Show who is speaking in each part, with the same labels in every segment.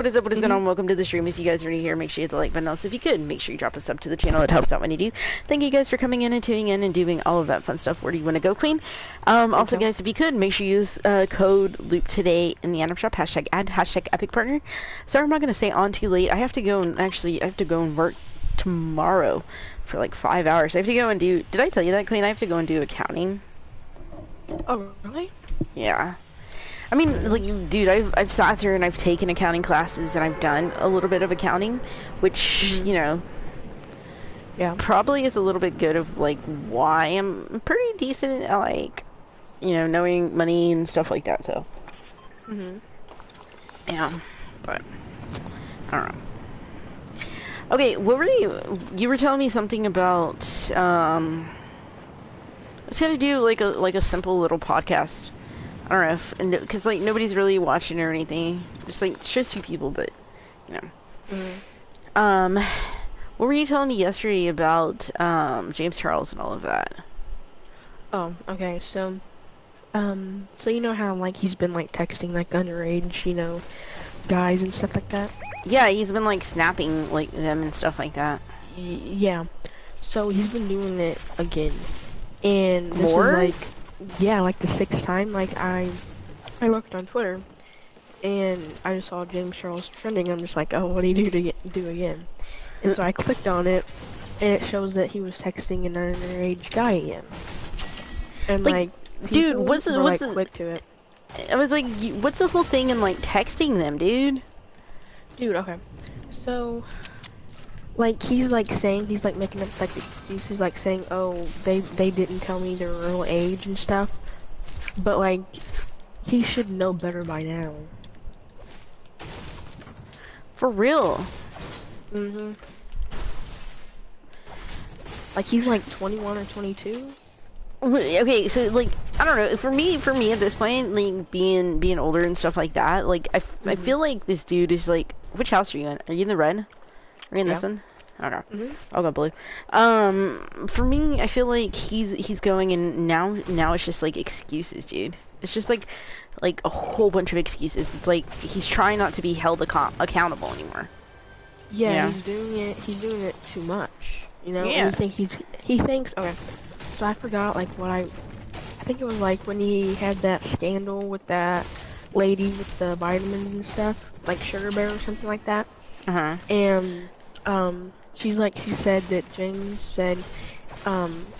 Speaker 1: What is up? What is going on? Welcome to the stream. If you guys are new here, make sure you hit the like button. Also, if you could, make sure you drop a sub to the channel. It helps out when you do. Thank you guys for coming in and tuning in and doing all of that fun stuff. Where do you want to go, Queen? Also, guys, if you could, make sure you use code Loop today in the item shop. Hashtag ad. Hashtag Epic Partner. Sorry, I'm not going to stay on too late. I have to go and work tomorrow for like 5 hours. I have to go and do. Did I tell you that, Queen? I have to go and do accounting.
Speaker 2: Oh, really?
Speaker 1: Yeah. I mean, like, dude, I've sat through and I've taken accounting classes and I've done a little bit of accounting, which, you know,
Speaker 2: yeah,
Speaker 1: probably is a little bit good of, like, why I'm pretty decent at, like, you know, knowing money and stuff like that, so. Yeah, but, I don't know. Okay, what were you were telling me something about, it's gonna do, like a simple little podcast. I don't know if, because like nobody's really watching or anything. Just like just two people, but you know. What were you telling me yesterday about James Charles and all of that?
Speaker 2: Oh, okay. So you know how like he's been like texting like underage, you know, guys and stuff like that.
Speaker 1: Yeah, he's been like snapping like them and stuff like that.
Speaker 2: Yeah. So he's been doing it again, and this
Speaker 1: More?
Speaker 2: is like. Yeah, like the 6th time. Like I looked on Twitter, and I just saw James Charles trending. I'm just like, oh, what do you do again? And so I clicked on it, and it shows that he was texting an underage guy again. And like
Speaker 1: dude, what's
Speaker 2: quick to it?
Speaker 1: I was like, what's the whole thing in like texting them, dude?
Speaker 2: Dude, okay, so. Like, he's like making up like excuses, like saying, oh, they didn't tell me their real age and stuff. But like, he should know better by now.
Speaker 1: For real.
Speaker 2: Like, he's like 21 or 22.
Speaker 1: Okay, so like, I don't know. For me at this point, like being older and stuff like that, like I feel like this dude is like, which house are you in? Are you in the red? Are you in this one? Okay. I'll go blue. For me, I feel like he's going, and now it's just like excuses, dude. It's just like a whole bunch of excuses. It's like he's trying not to be held accountable anymore.
Speaker 2: Yeah, he's doing it too much. You know,
Speaker 1: yeah.
Speaker 2: And he thinks. Okay, so I forgot like what I think it was like when he had that scandal with that lady with the vitamins and stuff, like Sugar Bear or something like that. And she said that James said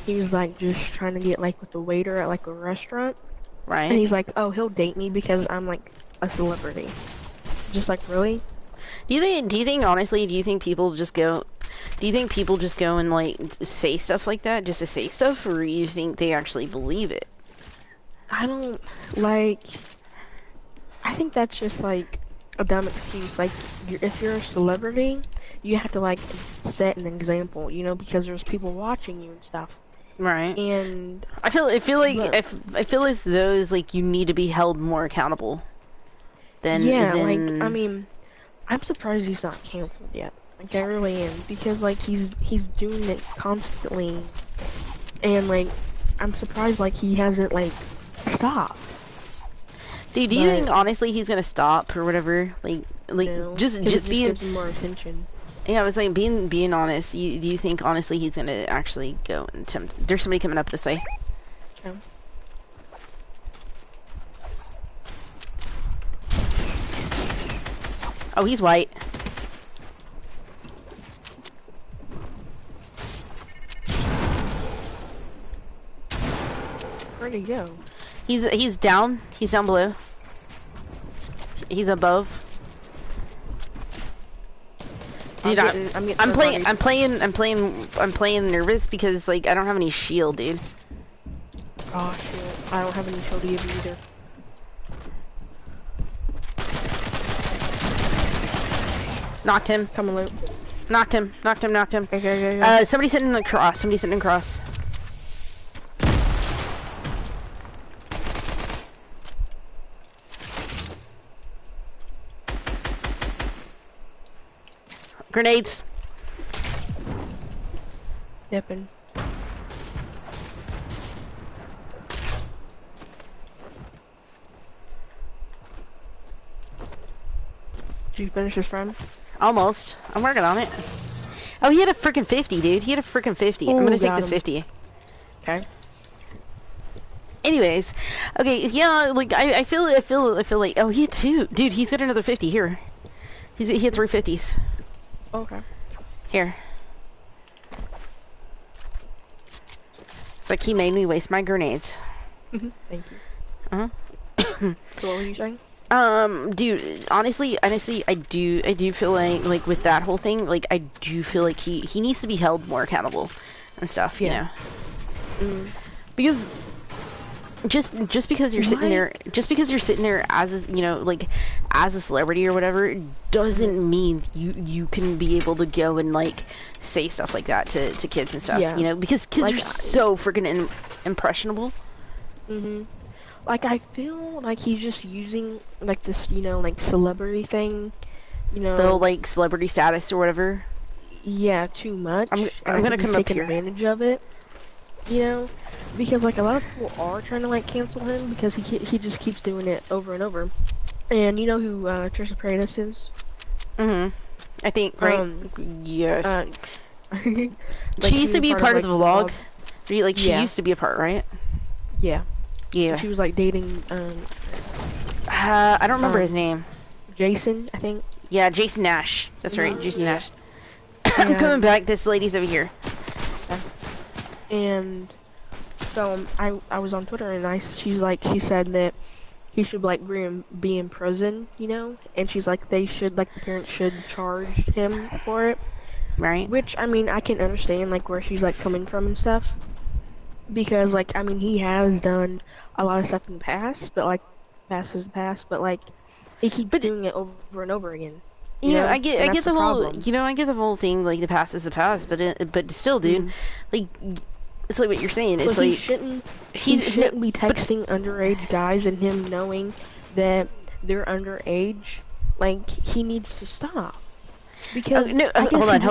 Speaker 2: he was like just trying to get like with the waiter at like a restaurant.
Speaker 1: Right.
Speaker 2: And he's like, oh, he'll date me because I'm like a celebrity. Just like, really?
Speaker 1: Do you think honestly, do you think people just go and like say stuff like that just to say stuff, or you think they actually believe it?
Speaker 2: I don't like. I think that's just like a dumb excuse. Like, if you're a celebrity, you have to like set an example, you know, because there's people watching you and stuff.
Speaker 1: Right.
Speaker 2: And
Speaker 1: I feel as though it's like you need to be held more accountable. Like,
Speaker 2: I mean, I'm surprised he's not canceled yet. Like, I really am, because like he's doing it constantly, and like I'm surprised like he hasn't like stopped.
Speaker 1: Dude, do you think honestly he's gonna stop or whatever? Like
Speaker 2: no,
Speaker 1: just being
Speaker 2: gives him more attention.
Speaker 1: Yeah, I was like being honest. Do you think honestly he's gonna actually go and attempt? There's somebody coming up this way.
Speaker 2: Yeah.
Speaker 1: Oh, he's white.
Speaker 2: Where'd he go?
Speaker 1: He's down. He's down below. He's above. Dude, I'm playing nervous because like I don't have any shield, dude.
Speaker 2: Oh shit! I don't have any shield either.
Speaker 1: Knocked him.
Speaker 2: Come on, Luke.
Speaker 1: Knocked him.
Speaker 2: Okay.
Speaker 1: Somebody sitting across. Grenades.
Speaker 2: Dipping. Did you finish his friend?
Speaker 1: Almost. I'm working on it. Oh, he had a freaking 50, dude. He had a freaking 50. I'm gonna take this 50.
Speaker 2: Okay.
Speaker 1: Anyways, okay, yeah, like I feel like, oh, he had 2, dude. He's got another 50 here. He had 3 50s.
Speaker 2: Okay.
Speaker 1: Here. It's like he made me waste my grenades.
Speaker 2: Thank you.
Speaker 1: Uh-huh.
Speaker 2: So what were you saying?
Speaker 1: Dude, honestly, I do feel like with that whole thing, like I do feel like he needs to be held more accountable and stuff, you know. Because just because you're sitting there as a, you know, like as a celebrity or whatever, doesn't mean you can be able to go and like say stuff like that to kids and stuff, you know, because kids
Speaker 2: like,
Speaker 1: are so freaking impressionable.
Speaker 2: Like, I feel like he's just using, like, this, you know, like, celebrity thing, you know.
Speaker 1: The whole, like, celebrity status or whatever.
Speaker 2: Yeah, too much.
Speaker 1: I'm gonna come up here.
Speaker 2: Advantage of it, you know, because, like, a lot of people are trying to, like, cancel him because he just keeps doing it over and over. And you know who, Trisha Paytas is?
Speaker 1: I think, right? Yes.
Speaker 2: Like,
Speaker 1: she used to be a part of the vlog. Like, she
Speaker 2: Yeah.
Speaker 1: used to be a part, right?
Speaker 2: Yeah.
Speaker 1: Yeah.
Speaker 2: She was like dating
Speaker 1: I don't remember his name.
Speaker 2: Jason, I think.
Speaker 1: Yeah, Jason Nash. That's right, Jason Nash. I'm
Speaker 2: And-
Speaker 1: coming back. This lady's over here.
Speaker 2: And so I was on Twitter and she said that he should like be in prison, you know, and she's like the parents should charge him for it.
Speaker 1: Right.
Speaker 2: Which, I mean, I can understand like where she's like coming from and stuff. Because, like, I mean, he has done a lot of stuff in the past, but, like, past is the past, but, like, he keeps doing it over and over again.
Speaker 1: You know, I
Speaker 2: And
Speaker 1: get
Speaker 2: that's
Speaker 1: the whole,
Speaker 2: problem.
Speaker 1: you know, I get the whole thing, like, the past is the past, but still, dude, like, it's like what you're saying, it's
Speaker 2: But
Speaker 1: like,
Speaker 2: he shouldn't be texting underage guys and him knowing that they're underage. Like, he needs to stop. Because,
Speaker 1: hold on.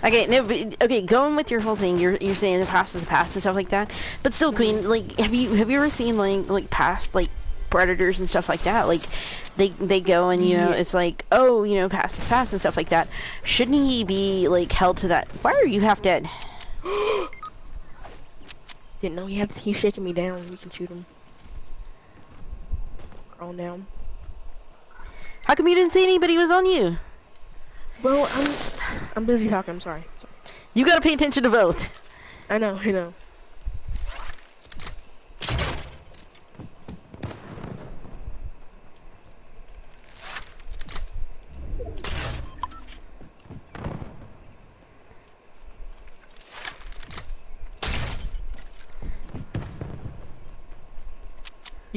Speaker 1: Okay, no, but, okay, going with your whole thing, you're saying the past is the past and stuff like that, but still, Queen, like, have you ever seen like past like predators and stuff like that? Like, they go and you know it's like, oh, you know, past is past and stuff like that. Shouldn't he be like held to that? Why are you half dead?
Speaker 2: Didn't know he's shaking me down. We can shoot him. Crawl down.
Speaker 1: How come you didn't say anybody was on you?
Speaker 2: Well, I'm busy talking. I'm sorry.
Speaker 1: You gotta pay attention to both.
Speaker 2: I know. You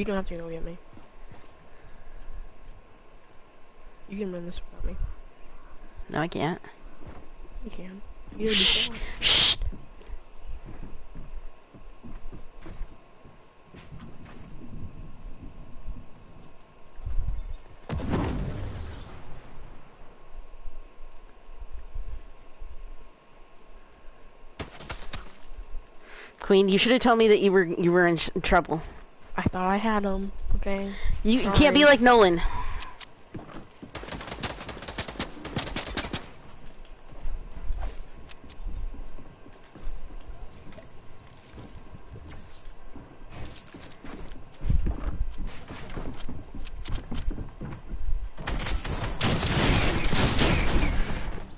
Speaker 2: don't have to go get me. You can run this without me.
Speaker 1: No, I can't.
Speaker 2: You can. You did before.
Speaker 1: Shh. Queen, you should have told me that you were in trouble.
Speaker 2: I thought I had him. Okay.
Speaker 1: You can't be like Nolan.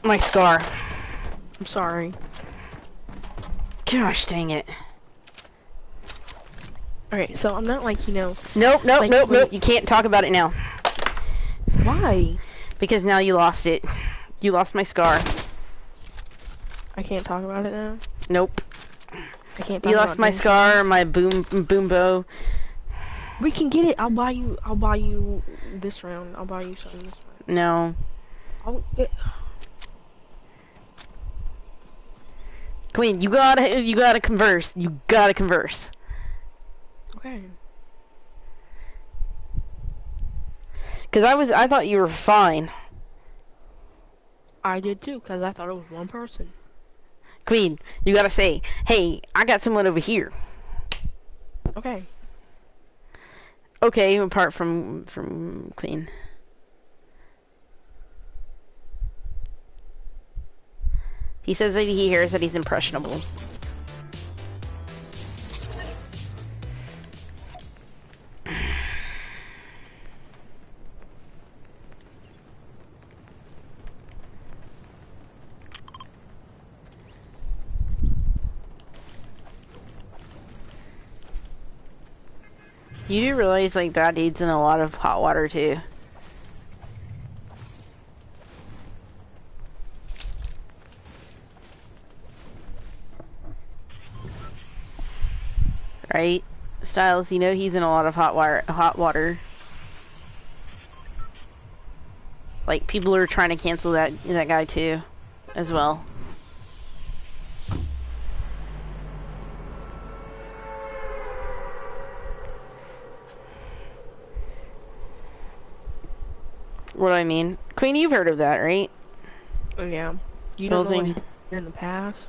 Speaker 1: My scar.
Speaker 2: I'm sorry.
Speaker 1: Gosh dang it.
Speaker 2: Alright, so I'm not like, you know...
Speaker 1: Nope. You can't talk about it now.
Speaker 2: Why?
Speaker 1: Because now you lost it. You lost my scar.
Speaker 2: I can't talk about it now?
Speaker 1: Nope.
Speaker 2: I can't talk
Speaker 1: You
Speaker 2: about
Speaker 1: lost my
Speaker 2: this.
Speaker 1: scar, my boom bow.
Speaker 2: We can get it. I'll buy you this round. I'll buy you something this round.
Speaker 1: No. Queen, you gotta converse. You gotta converse.
Speaker 2: Okay.
Speaker 1: Cause I thought you were fine.
Speaker 2: I did too, cause I thought it was one person.
Speaker 1: Queen, you gotta say, hey, I got someone over here.
Speaker 2: Okay.
Speaker 1: Okay, apart from Queen. He says that he hears that he's impressionable. You do realize, like, that dude's in a lot of hot water, too. Right? Styles, you know he's in a lot of hot water. Like, people are trying to cancel that guy, too, as well. What do I mean? Queen, you've heard of that, right?
Speaker 2: Oh, yeah. You don't know what he did in the past?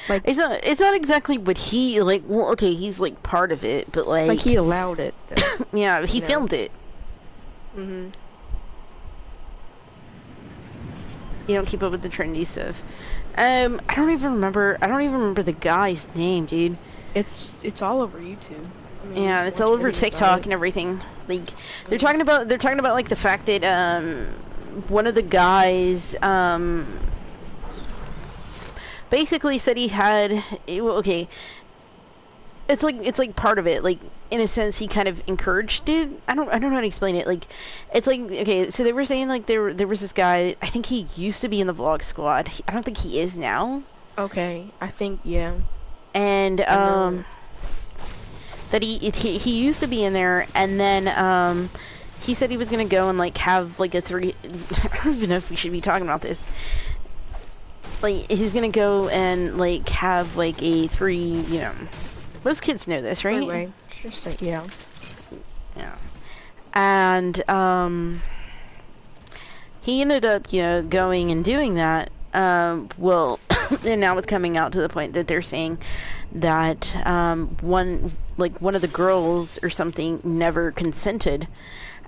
Speaker 2: Like,
Speaker 1: it's not exactly what he, like, well, okay, he's, like, part of it, but, like
Speaker 2: he allowed it, though.
Speaker 1: yeah, he filmed it.
Speaker 2: Mm-hmm.
Speaker 1: You don't keep up with the trendy stuff. I don't even remember the guy's name, dude.
Speaker 2: It's all over YouTube. I mean,
Speaker 1: yeah, it's all over TikTok and everything. Like, they're talking about like the fact that one of the guys basically said he had okay. It's like part of it. Like, in a sense, he kind of encouraged it. I don't know how to explain it. Like, it's like, okay, so they were saying like there was this guy. I think he used to be in the vlog squad. I don't think he is now.
Speaker 2: Okay, I think yeah.
Speaker 1: And that he used to be in there, and then he said he was gonna go and like have like a 3. I don't even know if we should be talking about this. Like, he's gonna go and like have like a 3. You know, most kids know this, right?
Speaker 2: Anyway, just like, yeah.
Speaker 1: Yeah. And he ended up, you know, going and doing that. Well, and now it's coming out to the point that they're saying that one of the girls or something never consented,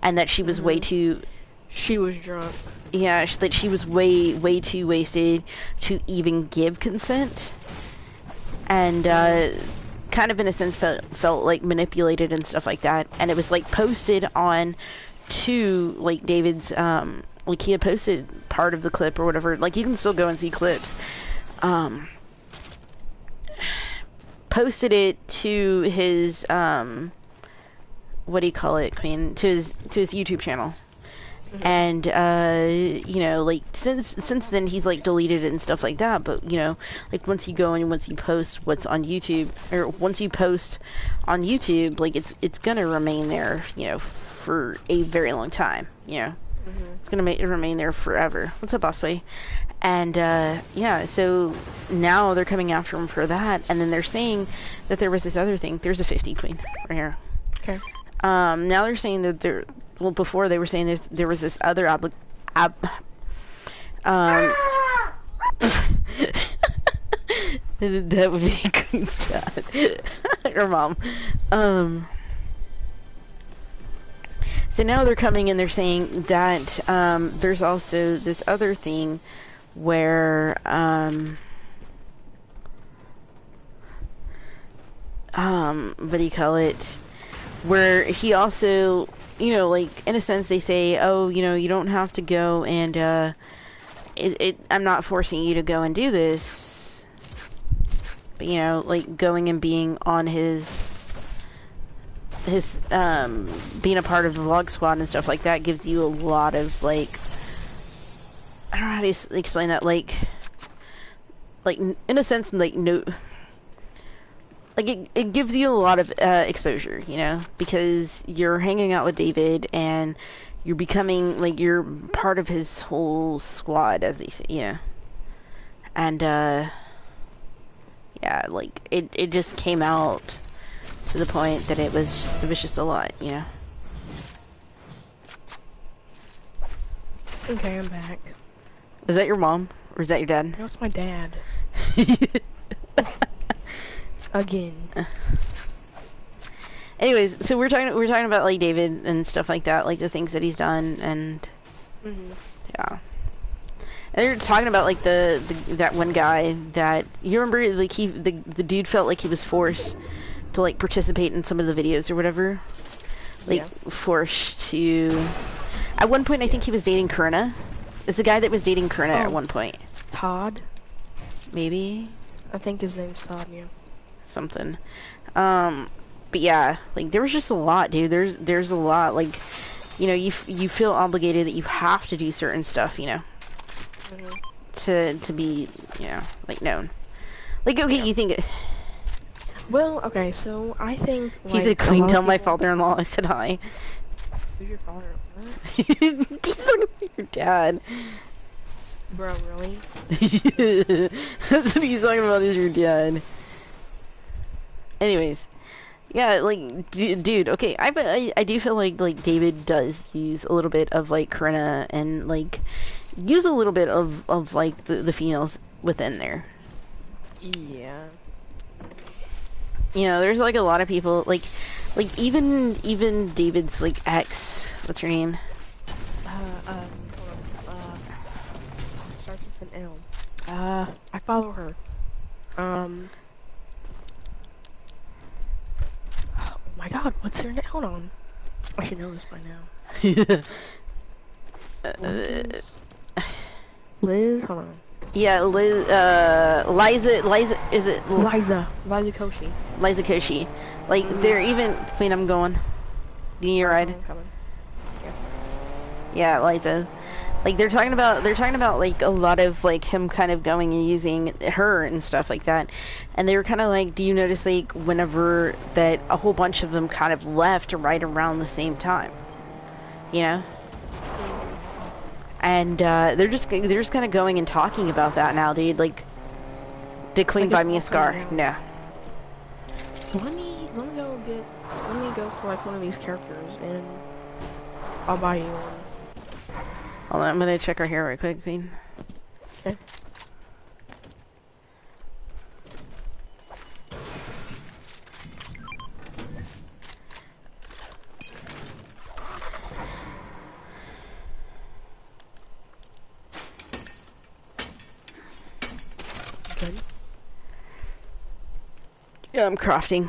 Speaker 1: and that she was way too.
Speaker 2: She was drunk.
Speaker 1: Yeah, that she was way too wasted to even give consent, and kind of in a sense felt like manipulated and stuff like that. And it was like posted on to like David's like he had posted part of the clip or whatever. Like, you can still go and see clips. Posted it to his what do you call it, Queen? To his YouTube channel. And you know, like since then he's like deleted it and stuff like that. But you know, like once you go and once you post what's on YouTube, or once you post on YouTube, like it's gonna remain there, you know, for a very long time. You know, it's gonna remain there forever. What's up, Boss Boy? And yeah, so now they're coming after him for that, and then they're saying that there was this other thing. There's a 50, Queen, right here.
Speaker 2: Okay.
Speaker 1: Now they're saying that well, before they were saying there was this other that would be good, Dad. Or Mom. So now they're coming and they're saying that there's also this other thing where what do you call it? Where he also, you know, like, in a sense they say, oh, you know, you don't have to go and I'm not forcing you to go and do this, but, you know, like, going and being on his being a part of the vlog squad and stuff like that gives you a lot of, like, I don't know how to explain that, like in a sense, like, no, like, it gives you a lot of exposure, you know, because you're hanging out with David and you're becoming, like, you're part of his whole squad, as they say, you know. And yeah, like, it just came out to the point that it was just a lot, you know.
Speaker 2: Okay, I'm back.
Speaker 1: Is that your mom or is that your dad?
Speaker 2: No, it's my dad. Again.
Speaker 1: Anyways, so we're talking about like David and stuff like that, like the things that he's done, and yeah. And they're talking about like the that one guy that you remember, like the dude felt like he was forced to like participate in some of the videos or whatever, like forced to. At one point, I think he was dating Kurna. It's the guy that was dating Kurna at one point.
Speaker 2: Todd.
Speaker 1: Maybe.
Speaker 2: I think his name's Todd. Yeah.
Speaker 1: Something. But yeah, like there was just a lot, dude. There's a lot. Like, you know, you feel obligated that you have to do certain stuff, you know, to be, you know, like known. Like, okay, you think.
Speaker 2: Well, okay, so I think.
Speaker 1: He said, "Queen, tell my father-in-law." I said, "Hi."
Speaker 2: Who's your father-in-law?
Speaker 1: He's like your dad.
Speaker 2: Bro, really?
Speaker 1: That's what he's talking about. Is your dad? Anyways. Yeah, like, dude, okay, I do feel like David does use a little bit of like Karina and like use a little bit of like the females within there.
Speaker 2: Yeah.
Speaker 1: You know, there's like a lot of people like even David's like ex, what's her name?
Speaker 2: Hold on. Starts with an L. I follow her. Oh my god, what's her name? Hold on. I should know this by now. Liz? Hold on.
Speaker 1: Yeah, Liz, Liza, is it?
Speaker 2: Liza Koshy.
Speaker 1: Liza Koshy. Like, they're even, Queen, I'm going. You need a ride? Yeah, Liza. Like, they're talking about like a lot of like him kind of going and using her and stuff like that. And they were kind of like, do you notice like whenever that a whole bunch of them kind of left right around the same time, you know? And they're just kind of going and talking about that now, dude. Like, did Queen buy me a scar? No.
Speaker 2: Let me go for like one of these characters and I'll buy you one.
Speaker 1: Hold on, I'm gonna check our hair right quick, Queen.
Speaker 2: Okay. Good.
Speaker 1: Yeah, I'm crafting.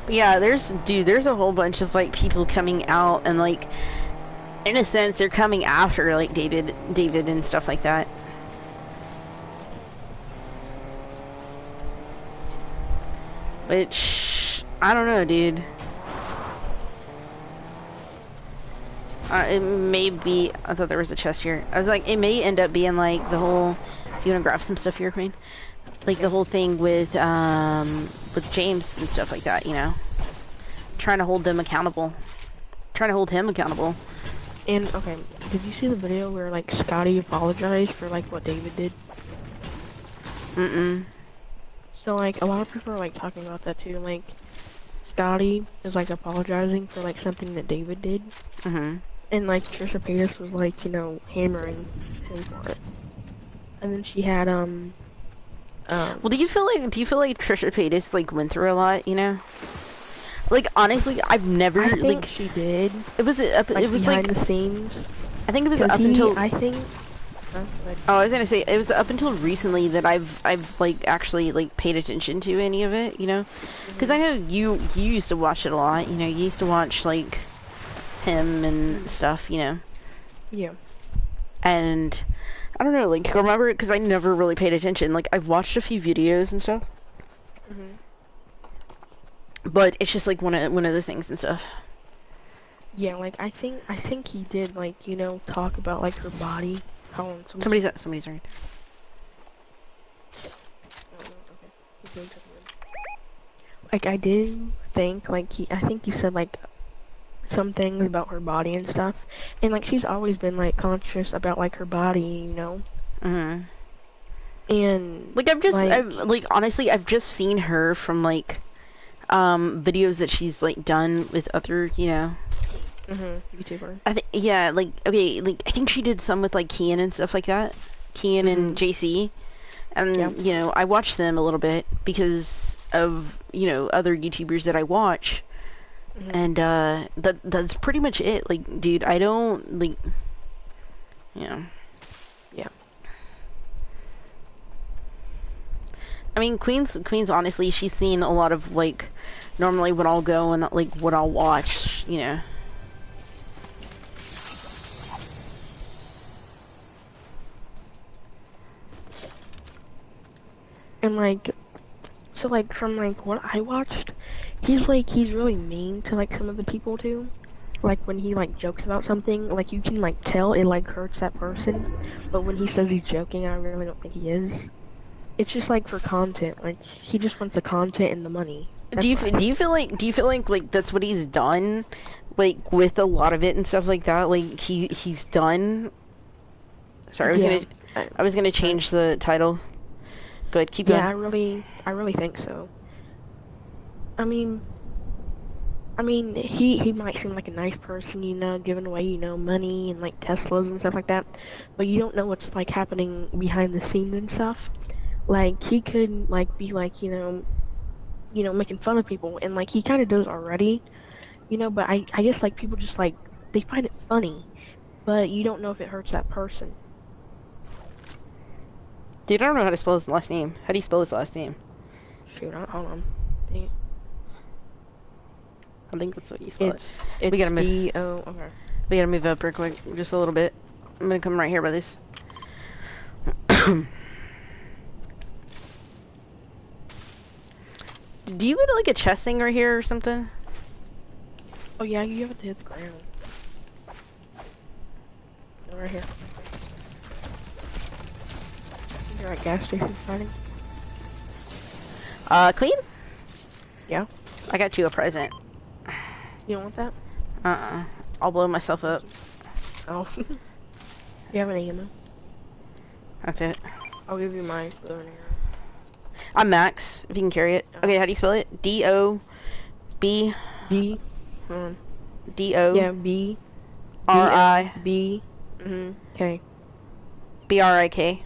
Speaker 1: But yeah, there's a whole bunch of like people coming out and like, in a sense, they're coming after like David and stuff like that. Which I don't know, dude. It may be. I thought there was a chest here. I was like, it may end up being like the whole. You wanna grab some stuff here, Queen? Like the whole thing with James and stuff like that, you know, trying to hold them accountable, trying to hold him accountable.
Speaker 2: And okay, did you see the video where like Scotty apologized for like what David did? So like a lot of people are like talking about that too. Like Scotty is like apologizing for like something that David did. And like Trisha Paytas was like, you know, hammering him for it. And then she had
Speaker 1: well, do you feel like Trisha Paytas like went through a lot, you know? Like honestly, I've never.
Speaker 2: I think she did.
Speaker 1: It was
Speaker 2: like,
Speaker 1: it was
Speaker 2: behind
Speaker 1: like
Speaker 2: the scenes.
Speaker 1: I think it was up until.
Speaker 2: I think.
Speaker 1: Oh, I was gonna say it was up until recently that I've like actually like paid attention to any of it, you know? Because I know you used to watch it a lot, you know. You used to watch like him and stuff, you know.
Speaker 2: Yeah.
Speaker 1: And I don't know, like, remember, because I never really paid attention. Like, I've watched a few videos and stuff. But it's just, like, one of those things and stuff.
Speaker 2: Yeah, like, I think he did, like, you know, talk about, like, her body. How
Speaker 1: Somebody's right.
Speaker 2: Okay. Like, I did think, like, I think he said, like, some things about her body and stuff, and like she's always been like conscious about like her body, you know. And
Speaker 1: like I've honestly I've just seen her from like videos that she's like done with other, you know,
Speaker 2: YouTuber.
Speaker 1: Yeah, like okay, like I think she did some with like Kian and stuff like that, Kian and JC, and
Speaker 2: Yeah.
Speaker 1: you know, I watch them a little bit because of, you know, other YouTubers that I watch, and that's pretty much it. Like, dude, I don't like, yeah.
Speaker 2: Yeah.
Speaker 1: I mean, Queen's honestly, she's seen a lot of like, normally when I'll go and like what I'll watch, you know.
Speaker 2: And like, so like from like what I watched, he's really mean to like some of the people too. Like when he like jokes about something, like you can like tell it like hurts that person. But when he says he's joking, I really don't think he is. It's just like for content. Like he just wants the content and the money.
Speaker 1: Do you feel like that's what he's done, like with a lot of it and stuff like that? Like he's done. Sorry, I was gonna change the title. Go ahead, keep going.
Speaker 2: Yeah, I really think so. I mean, he might seem like a nice person, you know, giving away, you know, money and like Teslas and stuff like that, but you don't know what's like happening behind the scenes and stuff. Like he could like be like, you know, making fun of people, and like he kind of does already, you know. But I guess like people just like they find it funny, but you don't know if it hurts that person.
Speaker 1: Dude, I don't know how to spell his last name. How do you spell his last name?
Speaker 2: Shoot, hold on. Dang it.
Speaker 1: I think that's what you spell it.
Speaker 2: It's
Speaker 1: We gotta move.
Speaker 2: D-O. Okay.
Speaker 1: We gotta move up real quick, just a little bit. I'm gonna come right here by this. Do you get like a chest thing right here or something?
Speaker 2: Oh yeah, you have to hit the ground. No, right here. You're at gas station fighting.
Speaker 1: Queen?
Speaker 2: Yeah.
Speaker 1: I got you a present.
Speaker 2: You don't want that?
Speaker 1: I'll blow myself up.
Speaker 2: Oh. You have an ammo?
Speaker 1: That's it.
Speaker 2: I'll give you my bow and arrow.
Speaker 1: I'm Max, if you can carry it. Okay, how do you spell it? D-O-B...
Speaker 2: B.
Speaker 1: D-O...
Speaker 2: Yeah, B.
Speaker 1: R-I...
Speaker 2: B. K.
Speaker 1: B-R-I-K.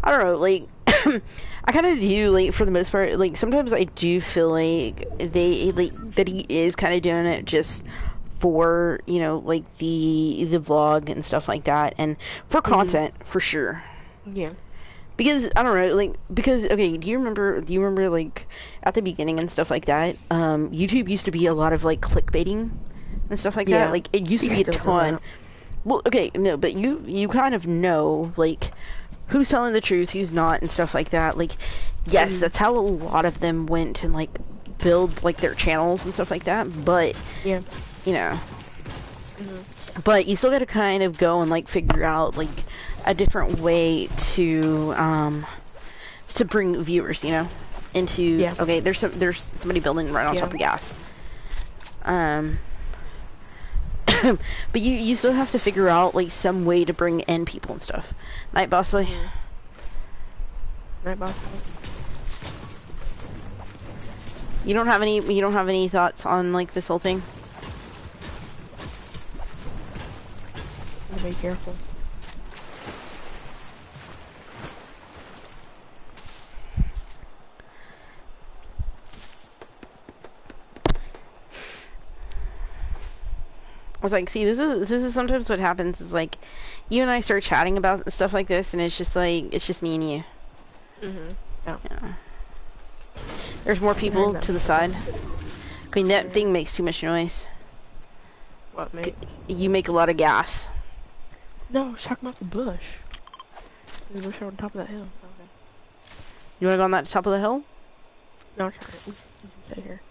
Speaker 1: I don't know, like, I kind of do, like, for the most part, like, sometimes I do feel like that he is kind of doing it just for, you know, like, the vlog and stuff like that, and for content, for sure.
Speaker 2: Yeah.
Speaker 1: Because, I don't know, like, because, okay, do you remember, like, at the beginning and stuff like that, YouTube used to be a lot of, like, clickbaiting and stuff like that, like, it used to be a ton. Well, okay, no, but you kind of know, like, who's telling the truth, who's not, and stuff like that. Like, yes, that's how a lot of them went and, like, build, like, their channels and stuff like that, but,
Speaker 2: yeah,
Speaker 1: you know, but you still gotta kind of go and, like, figure out, like, a different way to bring viewers, you know, into, okay, there's somebody building right on top of gas. But you still have to figure out, like, some way to bring in people and stuff. Night, boss boy.
Speaker 2: Night, boss boy.
Speaker 1: You don't have any thoughts on, like, this whole thing?
Speaker 2: Be careful.
Speaker 1: I was like, see, this is sometimes what happens is, like, you and I start chatting about stuff like this, and it's just like, it's just me and you.
Speaker 2: Yeah.
Speaker 1: There's more people to the side. I mean, that thing makes too much noise.
Speaker 2: What, mate?
Speaker 1: You make a lot of gas.
Speaker 2: No, I was talking about the bush. The bush on top of that hill. Okay.
Speaker 1: You wanna go on that top of the hill?
Speaker 2: No, it's alright. We can stay here.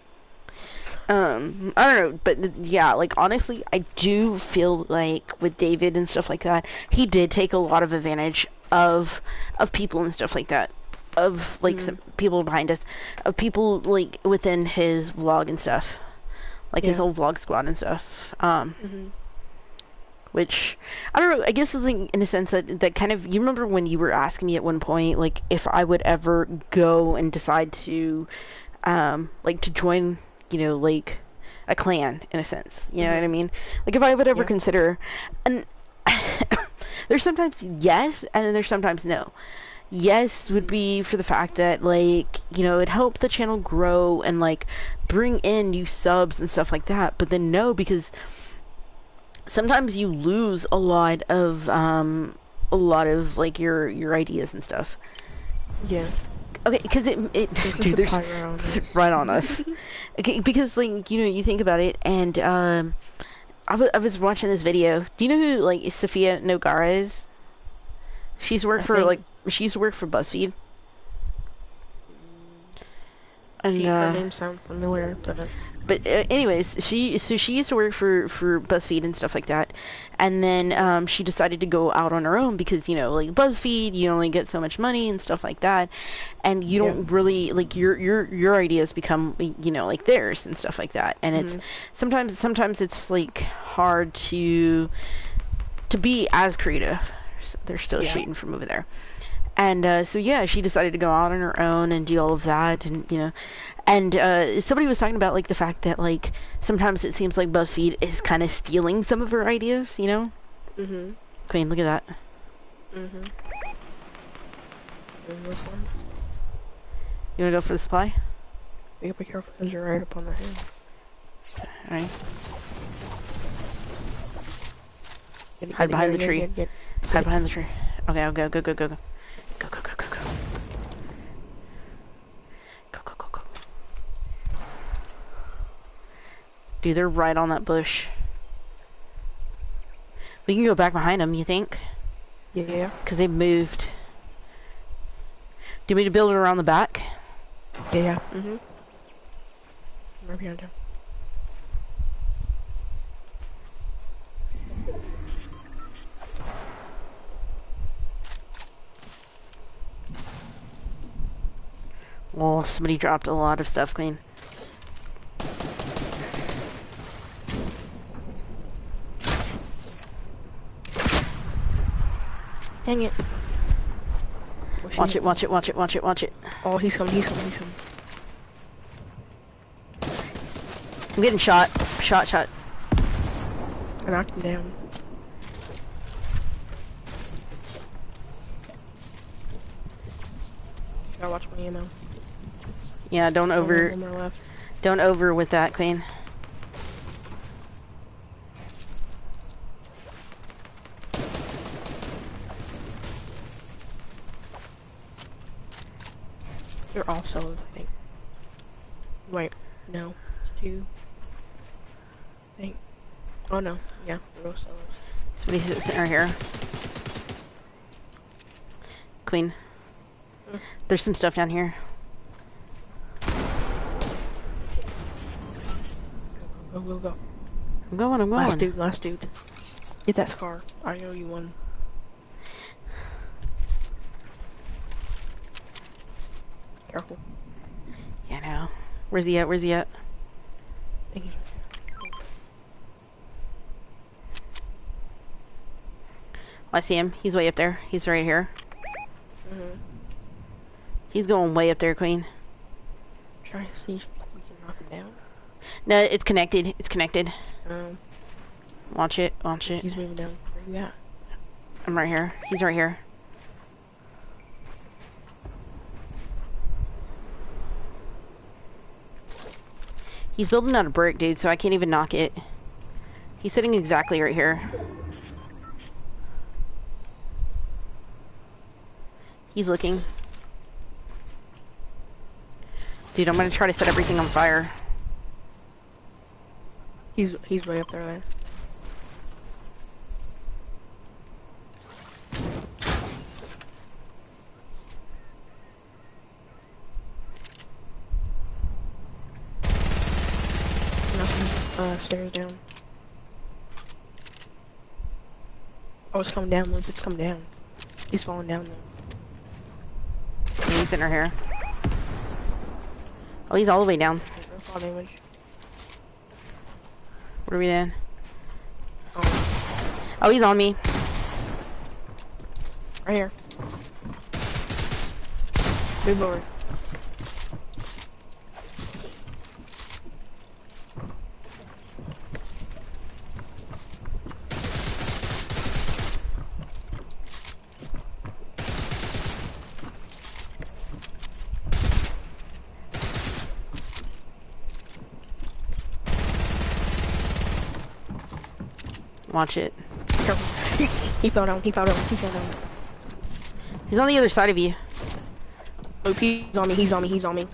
Speaker 1: I don't know, but yeah, like, honestly, I do feel like with David and stuff like that, he did take a lot of advantage of people and stuff like that, of, like, some people behind us, of people, like, within his vlog and stuff, like, his whole vlog squad and stuff, which, I don't know, I guess it's, like, in a sense that kind of, you remember when you were asking me at one point, like, if I would ever go and decide to, like, to join, you know, like, a clan in a sense. You know what I mean? Like if I would ever consider, and there's sometimes yes, and then there's sometimes no. Yes would be for the fact that, like, you know, it helped the channel grow and like bring in new subs and stuff like that. But then no, because sometimes you lose a lot of like your ideas and stuff.
Speaker 2: Yeah.
Speaker 1: Okay, because dude, there's right on us. Okay, because like, you know, you think about it, and I was watching this video. Do you know who like Sophia Nogara is? She's worked for like she used to work for BuzzFeed. And
Speaker 2: her name sounds familiar,
Speaker 1: but anyways, she used to work for BuzzFeed and stuff like that, and then she decided to go out on her own because, you know, like BuzzFeed, you only get so much money and stuff like that, and you don't really like your ideas become, you know, like theirs and stuff like that, and it's sometimes it's like hard to be as creative. They're still shooting from over there. And so yeah, she decided to go out on her own and do all of that, and you know, and somebody was talking about like the fact that like sometimes it seems like BuzzFeed is kind of stealing some of her ideas, you know. Queen, look at that. You wanna go for the supply?
Speaker 2: You gotta be careful because you're right up on the hill.
Speaker 1: Alright. Hide behind the tree. Hide behind the tree. Okay, I'll go. Go. Go. Go. Dude, they're right on that bush. We can go back behind them, you think?
Speaker 2: Yeah.
Speaker 1: Because they've moved. Do you want me to build it around the back?
Speaker 2: Yeah. Right behind him.
Speaker 1: Well, somebody dropped a lot of stuff, Queen.
Speaker 2: Dang it.
Speaker 1: Watch it.
Speaker 2: Oh, he's coming.
Speaker 1: I'm getting shot. Shot.
Speaker 2: I knocked him down. Gotta watch my ammo.
Speaker 1: Yeah, don't over with that, Queen.
Speaker 2: They're all solos, I think. Wait, no. It's 2. I think. Oh no, yeah, they're all solos.
Speaker 1: Somebody's sitting right here. Queen. There's some stuff down here.
Speaker 2: Go.
Speaker 1: I'm going.
Speaker 2: Last dude. Get that scar. I owe you one. Careful.
Speaker 1: Yeah, I know. Where's he at?
Speaker 2: I think he's right there.
Speaker 1: Oh, I see him. He's way up there. He's right here. He's going way up there, Queen.
Speaker 2: Try to see if we can knock him down.
Speaker 1: No, it's connected. Watch it.
Speaker 2: He's moving down. Where you at?
Speaker 1: I'm right here. He's right here. He's building out a brick, dude, so I can't even knock it. He's sitting exactly right here. He's looking. Dude, I'm gonna try to set everything on fire.
Speaker 2: He's way up there. Stairs down. Oh, it's coming down, Luke. It's coming down. He's falling down though.
Speaker 1: Yeah, he's in her hair. Oh, he's all the way down.
Speaker 2: Fall damage.
Speaker 1: What are we doing? Oh, he's on me.
Speaker 2: Right here. Move over.
Speaker 1: Watch it.
Speaker 2: Careful. He fell down. He fell down. He fell down.
Speaker 1: He's on the other side of you.
Speaker 2: Oh, he's on me. He's on me. He's on me.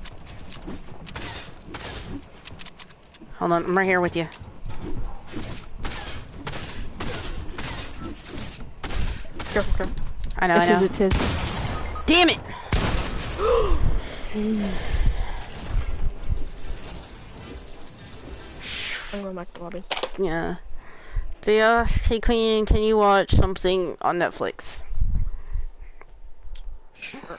Speaker 1: Hold on, I'm right here with you.
Speaker 2: Careful, careful.
Speaker 1: I know, I know.
Speaker 2: It's his.
Speaker 1: Damn it!
Speaker 2: I'm going back to the lobby.
Speaker 1: Yeah. They asked, hey Queen, can you watch something on Netflix?
Speaker 2: Sure.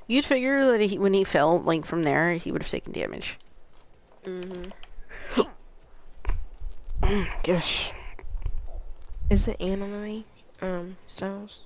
Speaker 1: You'd figure that when he fell, like, from there, he would have taken damage. Gosh.
Speaker 2: Is the anime, styles?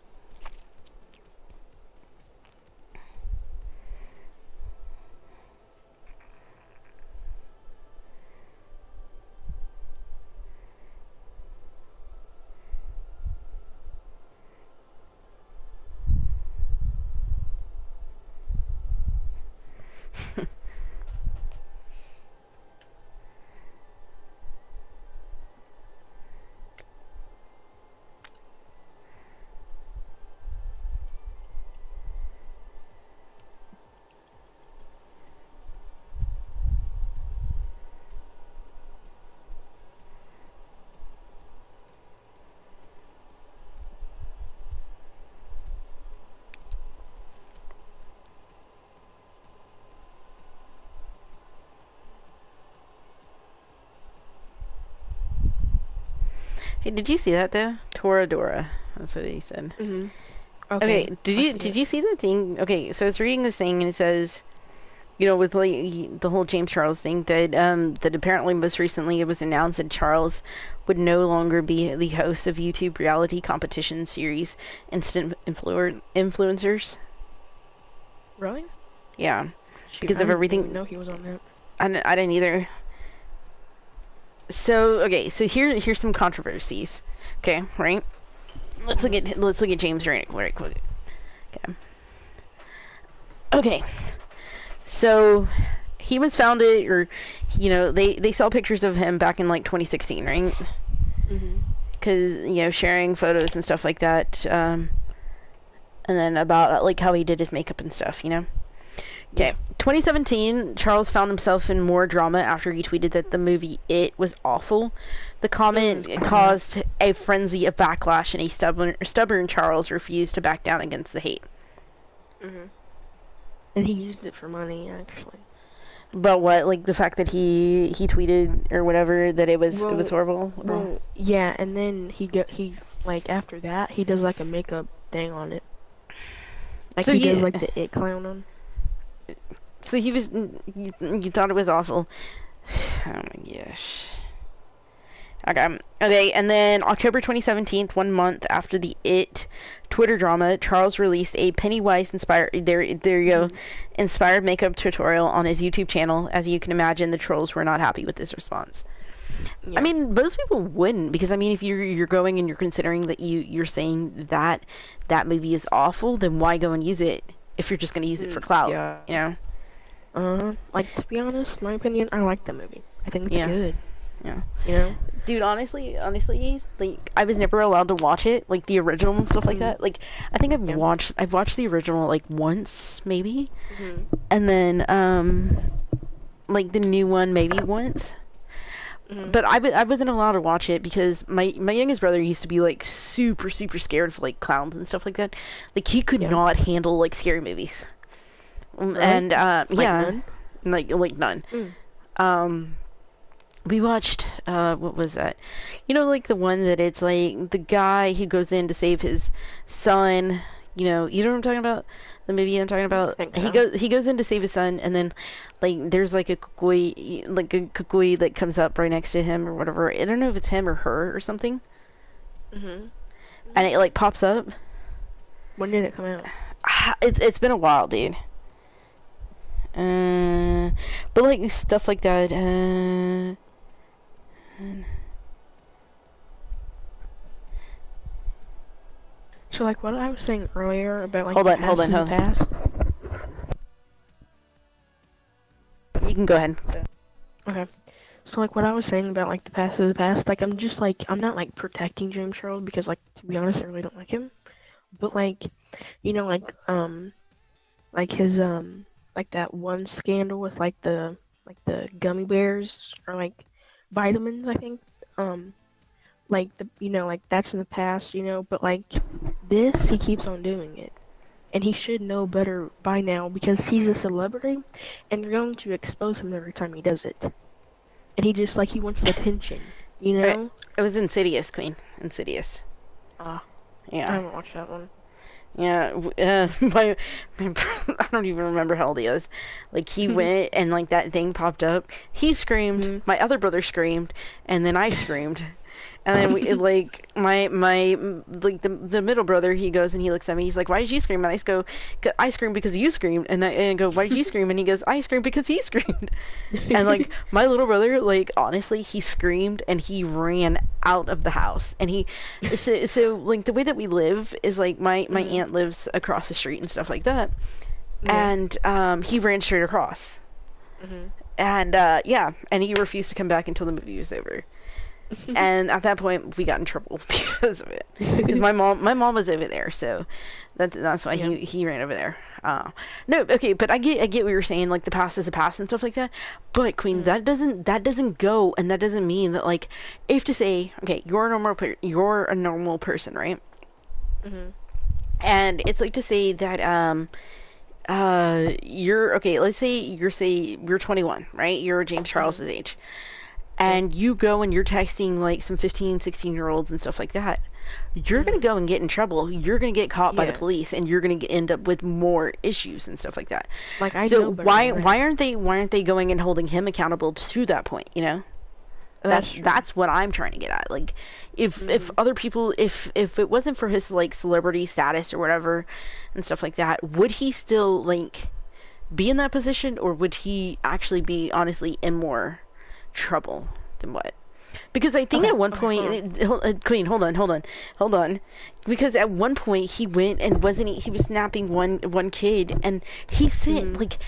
Speaker 1: Hey, did you see that though? Toradora. That's what he said.
Speaker 2: Okay.
Speaker 1: Did you see the thing? Okay, so I was reading this thing and it says, you know, with like the whole James Charles thing that that apparently most recently it was announced that Charles would no longer be the host of YouTube reality competition series Instant Influencers.
Speaker 2: Really?
Speaker 1: Yeah,
Speaker 2: Shoot,
Speaker 1: because
Speaker 2: I
Speaker 1: of
Speaker 2: didn't
Speaker 1: everything.
Speaker 2: even know he was on that.
Speaker 1: I didn't either. So okay, so here's some controversies. Okay, right? Let's look at James right quick. Okay. Okay. So he was founded, or you know, they saw pictures of him back in like 2016, right? Because you know, sharing photos and stuff like that, and then about like how he did his makeup and stuff, you know. Okay, 2017, Charles found himself in more drama after he tweeted that the movie It was awful. The comment caused a frenzy of backlash, and a stubborn Charles refused to back down against the hate.
Speaker 2: And he used it for money, actually.
Speaker 1: But what, like the fact that he tweeted or whatever that it was horrible?
Speaker 2: Well, yeah, and then he like after that he does like a makeup thing on it. Like so he does like the It clown on.
Speaker 1: So he was, you thought it was awful. Oh my gosh. Okay, and then October 2017, 1 month after the It Twitter drama, Charles released a Pennywise inspired, there you go, inspired makeup tutorial on his YouTube channel. As you can imagine, the trolls were not happy with this response. Yeah. I mean, most people wouldn't, because I mean, if you're going and you're considering that you're saying that movie is awful, then why go and use it if you're just going to use it for clout, you know?
Speaker 2: Like, to be honest, my opinion, I like the movie. I think it's good.
Speaker 1: Yeah.
Speaker 2: You know?
Speaker 1: Dude, honestly, like, I was never allowed to watch it, like, the original and stuff like that. Like, I think I've watched the original, like, once, maybe. And then, like, the new one, maybe once. But I wasn't allowed to watch it because my youngest brother used to be, like, super, super scared of, like, clowns and stuff like that. Like, he could not handle, like, scary movies. Really? And
Speaker 2: none?
Speaker 1: like none. We watched what was that? You know, like the one that it's like the guy who goes in to save his son. You know what I'm talking about? The movie I'm talking about. He goes in to save his son, and then like there's like a kukui that comes up right next to him or whatever. I don't know if it's him or her or something. And it like pops up.
Speaker 2: When did it come out?
Speaker 1: It's been a while, dude. But like stuff like that.
Speaker 2: So like what I was saying earlier about like
Speaker 1: Hold
Speaker 2: the
Speaker 1: on, hold
Speaker 2: past
Speaker 1: on,
Speaker 2: is the
Speaker 1: hold on.
Speaker 2: past.
Speaker 1: You can go ahead.
Speaker 2: Okay. So like what I was saying about like the past is the past, like I'm just like I'm not like protecting James Charles because like to be honest I really don't like him. But like you know like his like that one scandal with like the gummy bears or like vitamins I think. Like the like that's in the past, but like this he keeps on doing it. And he should know better by now because he's a celebrity and you're going to expose him every time he does it. And he just like he wants the attention, you
Speaker 1: Alright,
Speaker 2: know?
Speaker 1: it was Insidious, Queen. Insidious.
Speaker 2: Ah, I
Speaker 1: Yeah.
Speaker 2: haven't watched that one.
Speaker 1: Yeah, my I don't even remember how old he is. Like he went and like that thing popped up. He screamed.
Speaker 2: Mhm.
Speaker 1: My other brother screamed, and then I screamed. And then like my like the middle brother, he goes and he looks at me. He's like, "Why did you scream?" And I go, "I screamed because you screamed." And I go, "Why did you scream?" And he goes, "I screamed because he screamed." And like my little brother, like honestly, he screamed and he ran out of the house. And so like the way that we live is like my
Speaker 2: Mhm.
Speaker 1: aunt lives across the street and stuff like that.
Speaker 2: Yeah.
Speaker 1: And he ran straight across.
Speaker 2: Mhm.
Speaker 1: And yeah, and he refused to come back until the movie was over. And at that point we got in trouble because of it, because my mom was over there, so that's why
Speaker 2: Yeah.
Speaker 1: he ran over there. No, okay, but I get what you're saying, like the past is the past and stuff like that. But Queen,
Speaker 2: Mhm.
Speaker 1: that doesn't go, and that doesn't mean that, like, if to say, okay, you're a normal person, right?
Speaker 2: Mhm.
Speaker 1: And it's like to say that you're okay, let's say you're 21, right? You're James
Speaker 2: Mhm.
Speaker 1: Charles's age,
Speaker 2: Yeah.
Speaker 1: and you go and you're texting like some 15, 16-year-olds and stuff like that, you're going to
Speaker 2: Mhm.
Speaker 1: go and get in trouble. You're going to get caught by the
Speaker 2: Yeah.
Speaker 1: police, and you're going to end up with more issues and stuff like that.
Speaker 2: Like I
Speaker 1: So
Speaker 2: know better
Speaker 1: why
Speaker 2: than that.
Speaker 1: why aren't they going and holding him accountable to that point, you know?
Speaker 2: That's true.
Speaker 1: That's what I'm trying to get at. Like, if
Speaker 2: Mhm.
Speaker 1: other people, if it wasn't for his like celebrity status or whatever and stuff like that, would he still like be in that position, or would he actually be honestly in more trouble than what? Because I think
Speaker 2: Okay.
Speaker 1: at one
Speaker 2: Okay. Hold on.
Speaker 1: point, Queen, hold on, because at one point he went and wasn't he was snapping one kid, and he sent
Speaker 2: Mhm.
Speaker 1: like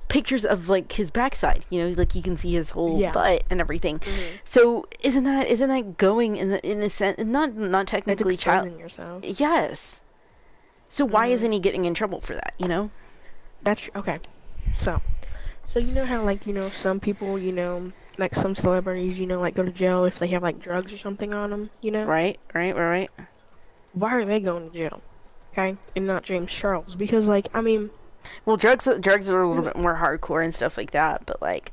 Speaker 1: pictures of like his backside, like you can see his whole
Speaker 2: Yeah.
Speaker 1: butt and everything.
Speaker 2: Mhm.
Speaker 1: So isn't that going in a sense, not
Speaker 2: It's
Speaker 1: technically child?
Speaker 2: exposing yourself.
Speaker 1: Yes. So why
Speaker 2: Mhm.
Speaker 1: isn't he getting in trouble for that? You know?
Speaker 2: That's okay. So. So you know how like some people like some celebrities like go to jail if they have like drugs or something on them,
Speaker 1: Right, right, right, right.
Speaker 2: Why are they going to jail? Okay, and not James Charles because like I mean
Speaker 1: Well, drugs are a little bit more hardcore and stuff like that, but like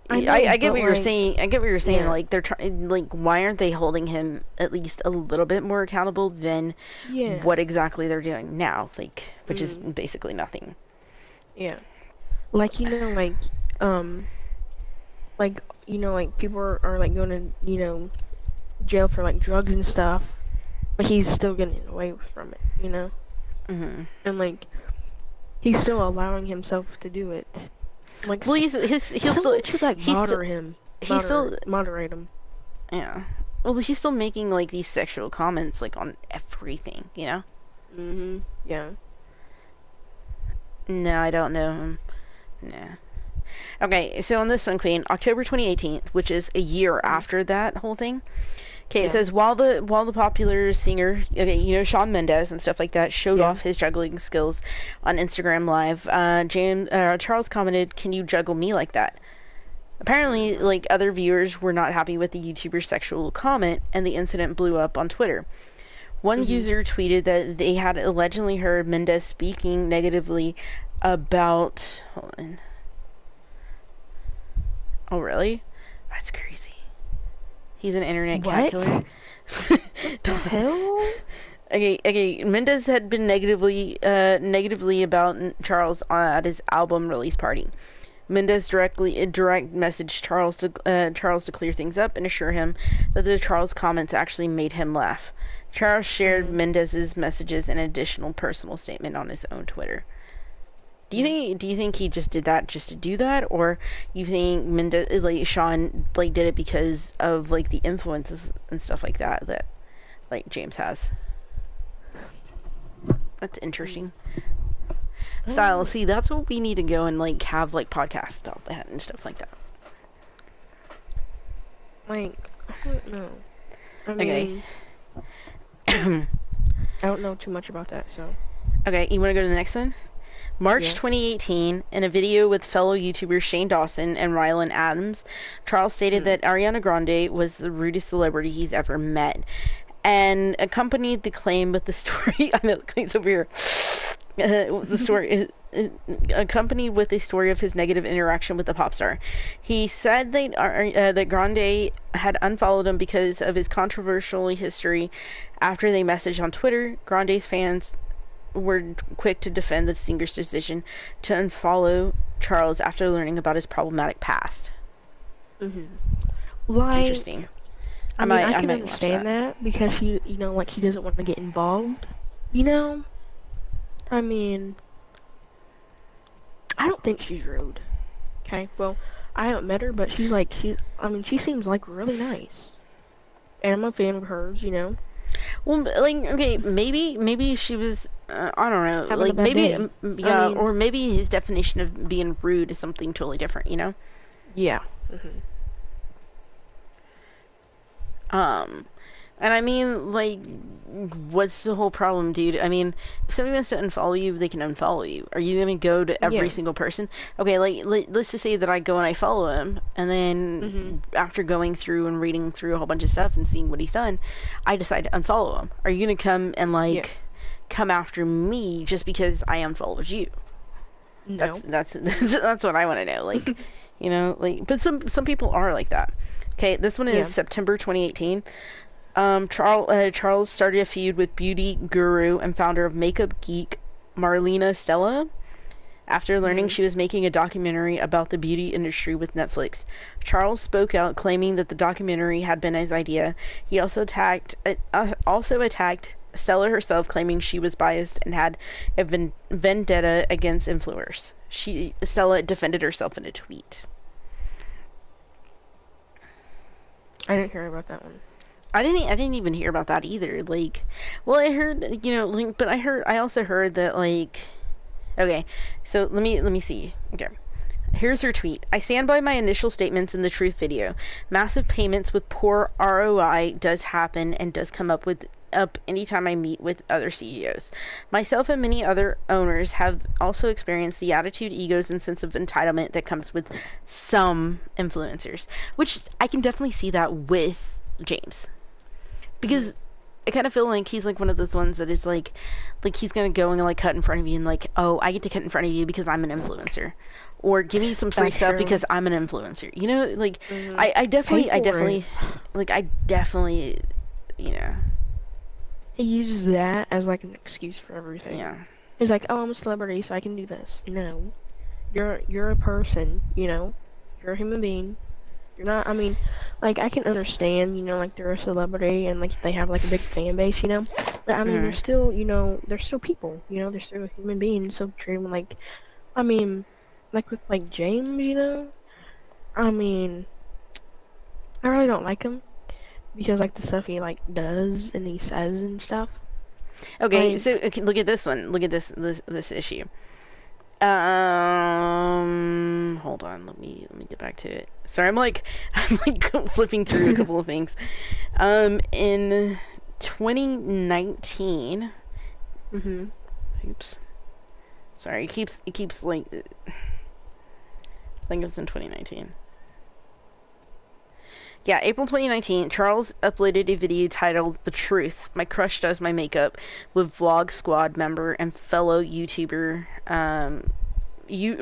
Speaker 2: I
Speaker 1: I,
Speaker 2: know
Speaker 1: I get
Speaker 2: but
Speaker 1: what you're
Speaker 2: like
Speaker 1: saying. I get what you're saying.
Speaker 2: yeah
Speaker 1: Like they're trying. Like, why aren't they holding him at least a little bit more accountable than
Speaker 2: yeah
Speaker 1: what exactly they're doing now? Like, which is
Speaker 2: mm,
Speaker 1: basically nothing.
Speaker 2: yeah like um like like people are like going to jail for like drugs and stuff, but he's still getting away from it,
Speaker 1: Hmm.
Speaker 2: and like he's still allowing himself to do it. Like
Speaker 1: Well, he'll still
Speaker 2: someone should like
Speaker 1: he's still he's still
Speaker 2: moderate him.
Speaker 1: yeah. Well, he's still making like these sexual comments like on everything. You know?
Speaker 2: Yeah.
Speaker 1: No, I don't know him. No. Okay, so on this one, Queen, October 2018, which is a year
Speaker 2: Mm,
Speaker 1: after that whole thing. Okay, it
Speaker 2: yeah.
Speaker 1: says while the popular singer, okay, Shawn Mendes and stuff like that, showed
Speaker 2: Yeah.
Speaker 1: off his juggling skills on Instagram Live. Charles commented, "Can you juggle me like that?" Apparently,
Speaker 2: Mhm.
Speaker 1: like other viewers were not happy with the YouTuber's sexual comment, and the incident blew up on Twitter. One
Speaker 2: Mhm.
Speaker 1: user tweeted that they had allegedly heard Mendes speaking negatively about. Hold on. Oh, really? That's crazy. He's an internet cat killer.
Speaker 2: What? What the hell?
Speaker 1: Okay. Mendes had been negatively about Charles at his album release party. Mendes direct messaged Charles to clear things up and assure him that the Charles comments actually made him laugh. Charles shared
Speaker 2: Mhm.
Speaker 1: Mendes's messages in an additional personal statement on his own Twitter. Do you think he just did that just to do that, or you think like Sean like did it because of like the influences and stuff like that that like James has? That's interesting. Style, see, that's what we need to go and like have like podcasts about that and stuff like that.
Speaker 2: Like, I don't know. I
Speaker 1: Okay.
Speaker 2: mean, I don't know too much about that, so.
Speaker 1: Okay, you want to go to the next one? March
Speaker 2: Yeah.
Speaker 1: 2018, in a video with fellow YouTubers Shane Dawson and Rylan Adams, Charles stated that Ariana Grande was the rudest celebrity he's ever met, and accompanied the claim with the story. I know the claim's over here. The story is accompanied with a story of his negative interaction with the pop star. He said that Grande had unfollowed him because of his controversial history after they messaged on Twitter. Grande's fans were quick to defend the singer's decision to unfollow Charles after learning about his problematic past.
Speaker 2: Like,
Speaker 1: Interesting.
Speaker 2: I mean, I can understand that because he, like he doesn't want to get involved. I mean, I don't think she's rude. Okay, well, I haven't met her, but she seems like really nice, and I'm a fan of hers.
Speaker 1: Well, like, okay, maybe she was, I don't know,
Speaker 2: Having
Speaker 1: like,
Speaker 2: a bad
Speaker 1: maybe,
Speaker 2: day.
Speaker 1: yeah,
Speaker 2: I mean,
Speaker 1: or maybe his definition of being rude is something totally different,
Speaker 2: yeah.
Speaker 1: And I mean, like, what's the whole problem, dude? I mean, if somebody wants to unfollow you, they can unfollow you. Are you gonna go to every
Speaker 2: Yeah.
Speaker 1: single person? Okay, like, let's just say that I go and I follow him, and then after going through and reading through a whole bunch of stuff and seeing what he's done, I decide to unfollow him. Are you gonna come and, like, come after me just because I unfollowed you?
Speaker 2: No.
Speaker 1: That's what I want to know. Like, like, but some people are like that. Okay, this one is September 2018. Charles started a feud with beauty guru and founder of Makeup Geek Marlena Stella after learning she was making a documentary about the beauty industry with Netflix. Charles spoke out, claiming that the documentary had been his idea. He also attacked Stella herself, claiming she was biased and had a vendetta against influencers. Stella defended herself in a tweet.
Speaker 2: I didn't hear about that one.
Speaker 1: I didn't even hear about that either. Like, well, I heard, like, but I also heard that, like, okay, so let me see. Okay. Here's her tweet. I stand by my initial statements in the truth video. Massive payments with poor ROI does happen and does come up anytime I meet with other CEOs. Myself and many other owners have also experienced the attitude, egos, and sense of entitlement that comes with some influencers, which I can definitely see that with James. Because I kind of feel like he's like one of those ones that is like he's gonna go and like cut in front of you and like, oh, I get to cut in front of you because I'm an influencer, or give me some free stuff because I'm an influencer. Like I definitely,
Speaker 2: He uses that as like an excuse for everything.
Speaker 1: Yeah.
Speaker 2: He's like, oh, I'm a celebrity, so I can do this. No, you're a person. You're a human being. You're not. I mean, like I can understand. Like they're a celebrity and like they have like a big fan base. But I mean, they're still. They're still people. They're still human beings. So treat them like. I mean, like with like James. I mean, I really don't like him. Because like the stuff he like does and he says and stuff.
Speaker 1: Okay, so okay, look at this one. Look at this issue. Hold on. Let me get back to it. Sorry, I'm like flipping through a couple of things. In 2019. Oops. Sorry, it keeps like. I think it was in 2019. Yeah, April 2019, Charles uploaded a video titled "The Truth: My Crush Does My Makeup" with Vlog Squad member and fellow YouTuber,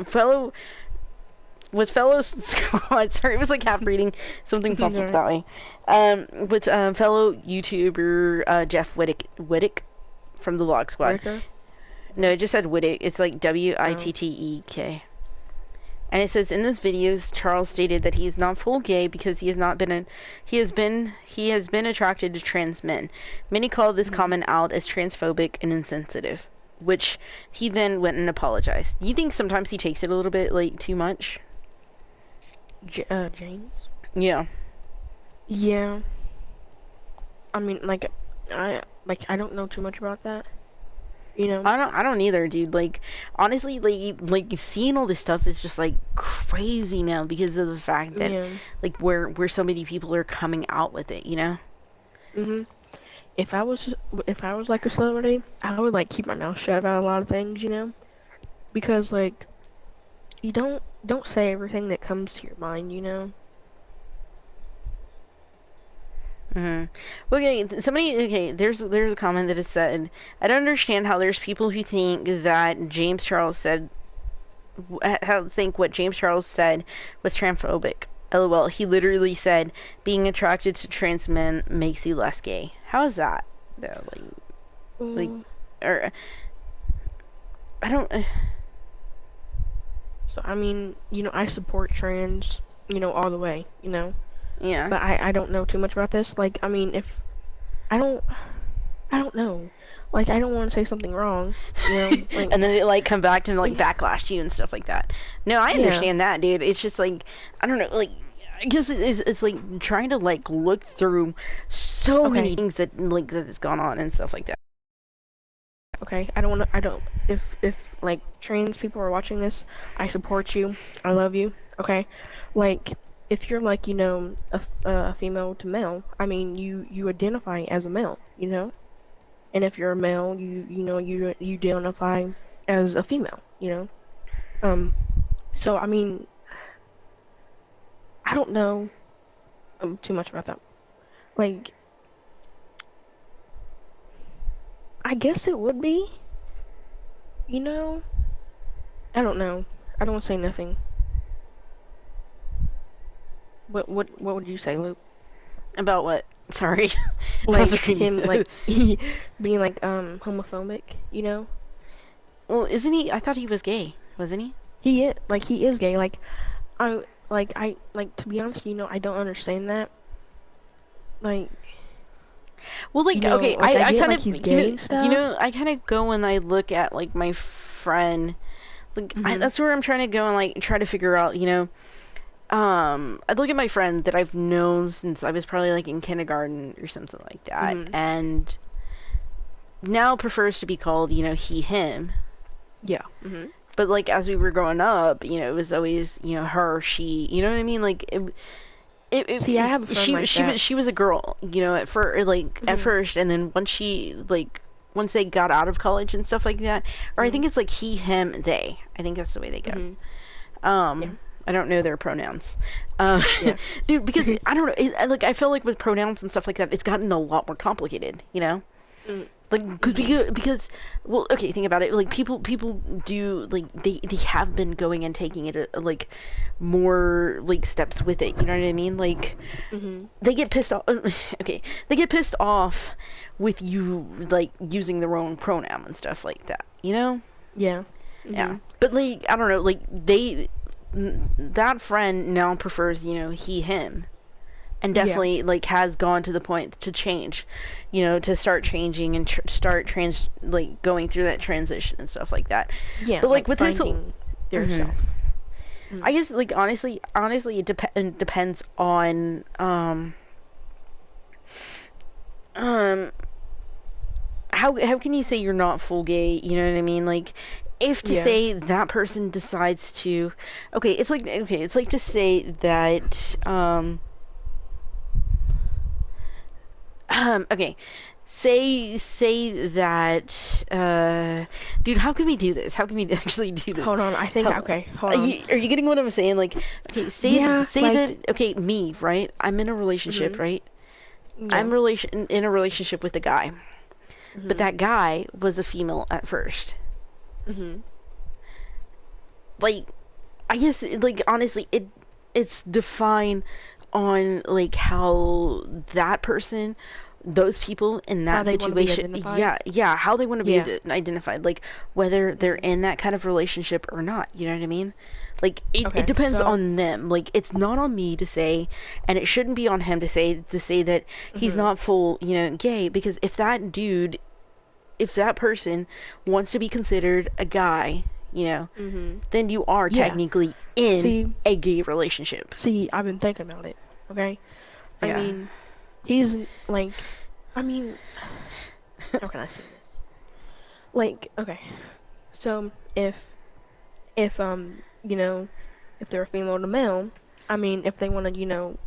Speaker 1: fellow squad. Sorry, it was like half reading. Something popped up that way. With fellow YouTuber Jeff Wittek from the Vlog Squad.
Speaker 2: Whittaker?
Speaker 1: No, it just said Wittek. It's like Wittek. And it says in this video, Charles stated that he is not full gay because he has been attracted to trans men. Many call this comment out as transphobic and insensitive. which he then went and apologized. Do you think sometimes he takes it a little bit like too much?
Speaker 2: James?
Speaker 1: Yeah.
Speaker 2: Yeah. I mean, I don't know too much about that. You know?
Speaker 1: I don't either, dude. Like, honestly, like seeing all this stuff is just like crazy now because of the fact that
Speaker 2: Yeah.
Speaker 1: like where so many people are coming out with it, you know?
Speaker 2: Mhm. If I was like a celebrity, I would like keep my mouth shut about a lot of things, you know? Because like you don't say everything that comes to your mind, you know?
Speaker 1: Mm-hmm. Okay, there's a comment that has said, I don't understand how there's people who think that James Charles said, how think what James Charles said was transphobic. LOL, he literally said, being attracted to trans men makes you less gay. How is that, though? Like,
Speaker 2: Mm.
Speaker 1: or, I don't,
Speaker 2: So I mean, you know, I support trans, you know, all the way, you know?
Speaker 1: yeah.
Speaker 2: But I don't know too much about this. Like, I mean, if I don't I don't know. Like, I don't want to say something wrong, you know? Like,
Speaker 1: And then it like come back to like backlash you and stuff like that. No, I
Speaker 2: yeah.
Speaker 1: understand that, dude. It's just like I don't know, like I guess it's like trying to like look through so many
Speaker 2: Okay.
Speaker 1: things that has gone on and stuff like that.
Speaker 2: Okay. I don't if like trans people are watching this, I support you. I love you. Okay? Like if you're like, you know, a female to male, I mean, you identify as a male, you know? And if you're a male, you know, you identify as a female, you know? Um so I mean, I don't know too much about that. Like I guess it would be, you know? I don't know. I don't say nothing. What would you say, Luke?
Speaker 1: About what? Sorry. I was
Speaker 2: Like
Speaker 1: reading.
Speaker 2: him like he being like homophobic, you know?
Speaker 1: Well, isn't he? I thought he was gay, wasn't he?
Speaker 2: He is gay. Like to be honest, you know, I don't understand that. Like,
Speaker 1: Well,
Speaker 2: you
Speaker 1: like
Speaker 2: know,
Speaker 1: okay,
Speaker 2: like I
Speaker 1: I
Speaker 2: get
Speaker 1: kind
Speaker 2: like
Speaker 1: of
Speaker 2: he's gay and stuff.
Speaker 1: I kind of go when I look at like my friend. Like
Speaker 2: Mhm.
Speaker 1: that's where I'm trying to go and like try to figure out, you know. I look at my friend that I've known since I was probably like in kindergarten or something like that,
Speaker 2: Mhm.
Speaker 1: and now prefers to be called, you know, he, him.
Speaker 2: Yeah. Mhm.
Speaker 1: But like as we were growing up, you know, it was always, you know, her, she. You know what I mean? Like
Speaker 2: See, I have a friend like that.
Speaker 1: she was a girl, you know, at
Speaker 2: Mhm.
Speaker 1: first, and then once they got out of college and stuff like that, or I
Speaker 2: Mhm.
Speaker 1: think it's like he, him, they. I think that's the way they go.
Speaker 2: Mhm. Yeah.
Speaker 1: I don't know their pronouns.
Speaker 2: Yeah.
Speaker 1: Dude, because I don't know. Like I feel like with pronouns and stuff like that, it's gotten a lot more complicated. You know,
Speaker 2: Mm.
Speaker 1: like
Speaker 2: Mhm.
Speaker 1: because well, okay, think about it. Like people do like they have been going and taking it like more like steps with it. You know what I mean? Like
Speaker 2: Mhm.
Speaker 1: they get pissed off. Okay, they get pissed off with you like using the wrong pronoun and stuff like that. You know?
Speaker 2: Yeah.
Speaker 1: Yeah.
Speaker 2: Mhm.
Speaker 1: But like I don't know. Like that friend now prefers, you know, he, him, and
Speaker 2: Yeah.
Speaker 1: definitely like has gone to the point to change, you know, to start changing and start going through that transition and stuff like that.
Speaker 2: Yeah.
Speaker 1: But like
Speaker 2: Like
Speaker 1: with his whole,
Speaker 2: finding their
Speaker 1: hmm
Speaker 2: self.
Speaker 1: I
Speaker 2: Mhm.
Speaker 1: guess like honestly, it depends on um how can you say you're not full gay? You know what I mean? Like if to
Speaker 2: Yeah.
Speaker 1: say that person decides to, it's like to say that okay. Say that dude, how can we do this? How can we actually do this?
Speaker 2: Hold on. I think
Speaker 1: How,
Speaker 2: okay. Hold on.
Speaker 1: are you getting what I'm saying? Like, okay,
Speaker 2: Yeah.
Speaker 1: say
Speaker 2: Like.
Speaker 1: that okay, me, right? I'm in a relationship,
Speaker 2: Mhm.
Speaker 1: right?
Speaker 2: Yeah.
Speaker 1: In a relationship with a guy. But
Speaker 2: Mhm.
Speaker 1: that guy was a female at first.
Speaker 2: Mhm.
Speaker 1: Like I guess like honestly it's defined on like how that person, those people in
Speaker 2: How
Speaker 1: that
Speaker 2: they want to be
Speaker 1: situation,
Speaker 2: identified.
Speaker 1: how they want to be
Speaker 2: Yeah.
Speaker 1: identified, like whether they're
Speaker 2: Mhm.
Speaker 1: in that kind of relationship or not, you know what I mean? Like it
Speaker 2: Okay.
Speaker 1: depends
Speaker 2: So.
Speaker 1: on them. Like it's not on me to say, and it shouldn't be on him to say that he's
Speaker 2: Mhm.
Speaker 1: not full, you know, gay, because if that dude if that person wants to be considered a guy, then you are technically in a gay relationship.
Speaker 2: See, I've been thinking about it, okay? I mean, he's, like, how can I say this? Like, okay, so if if they're a female to male, I mean, if they want to,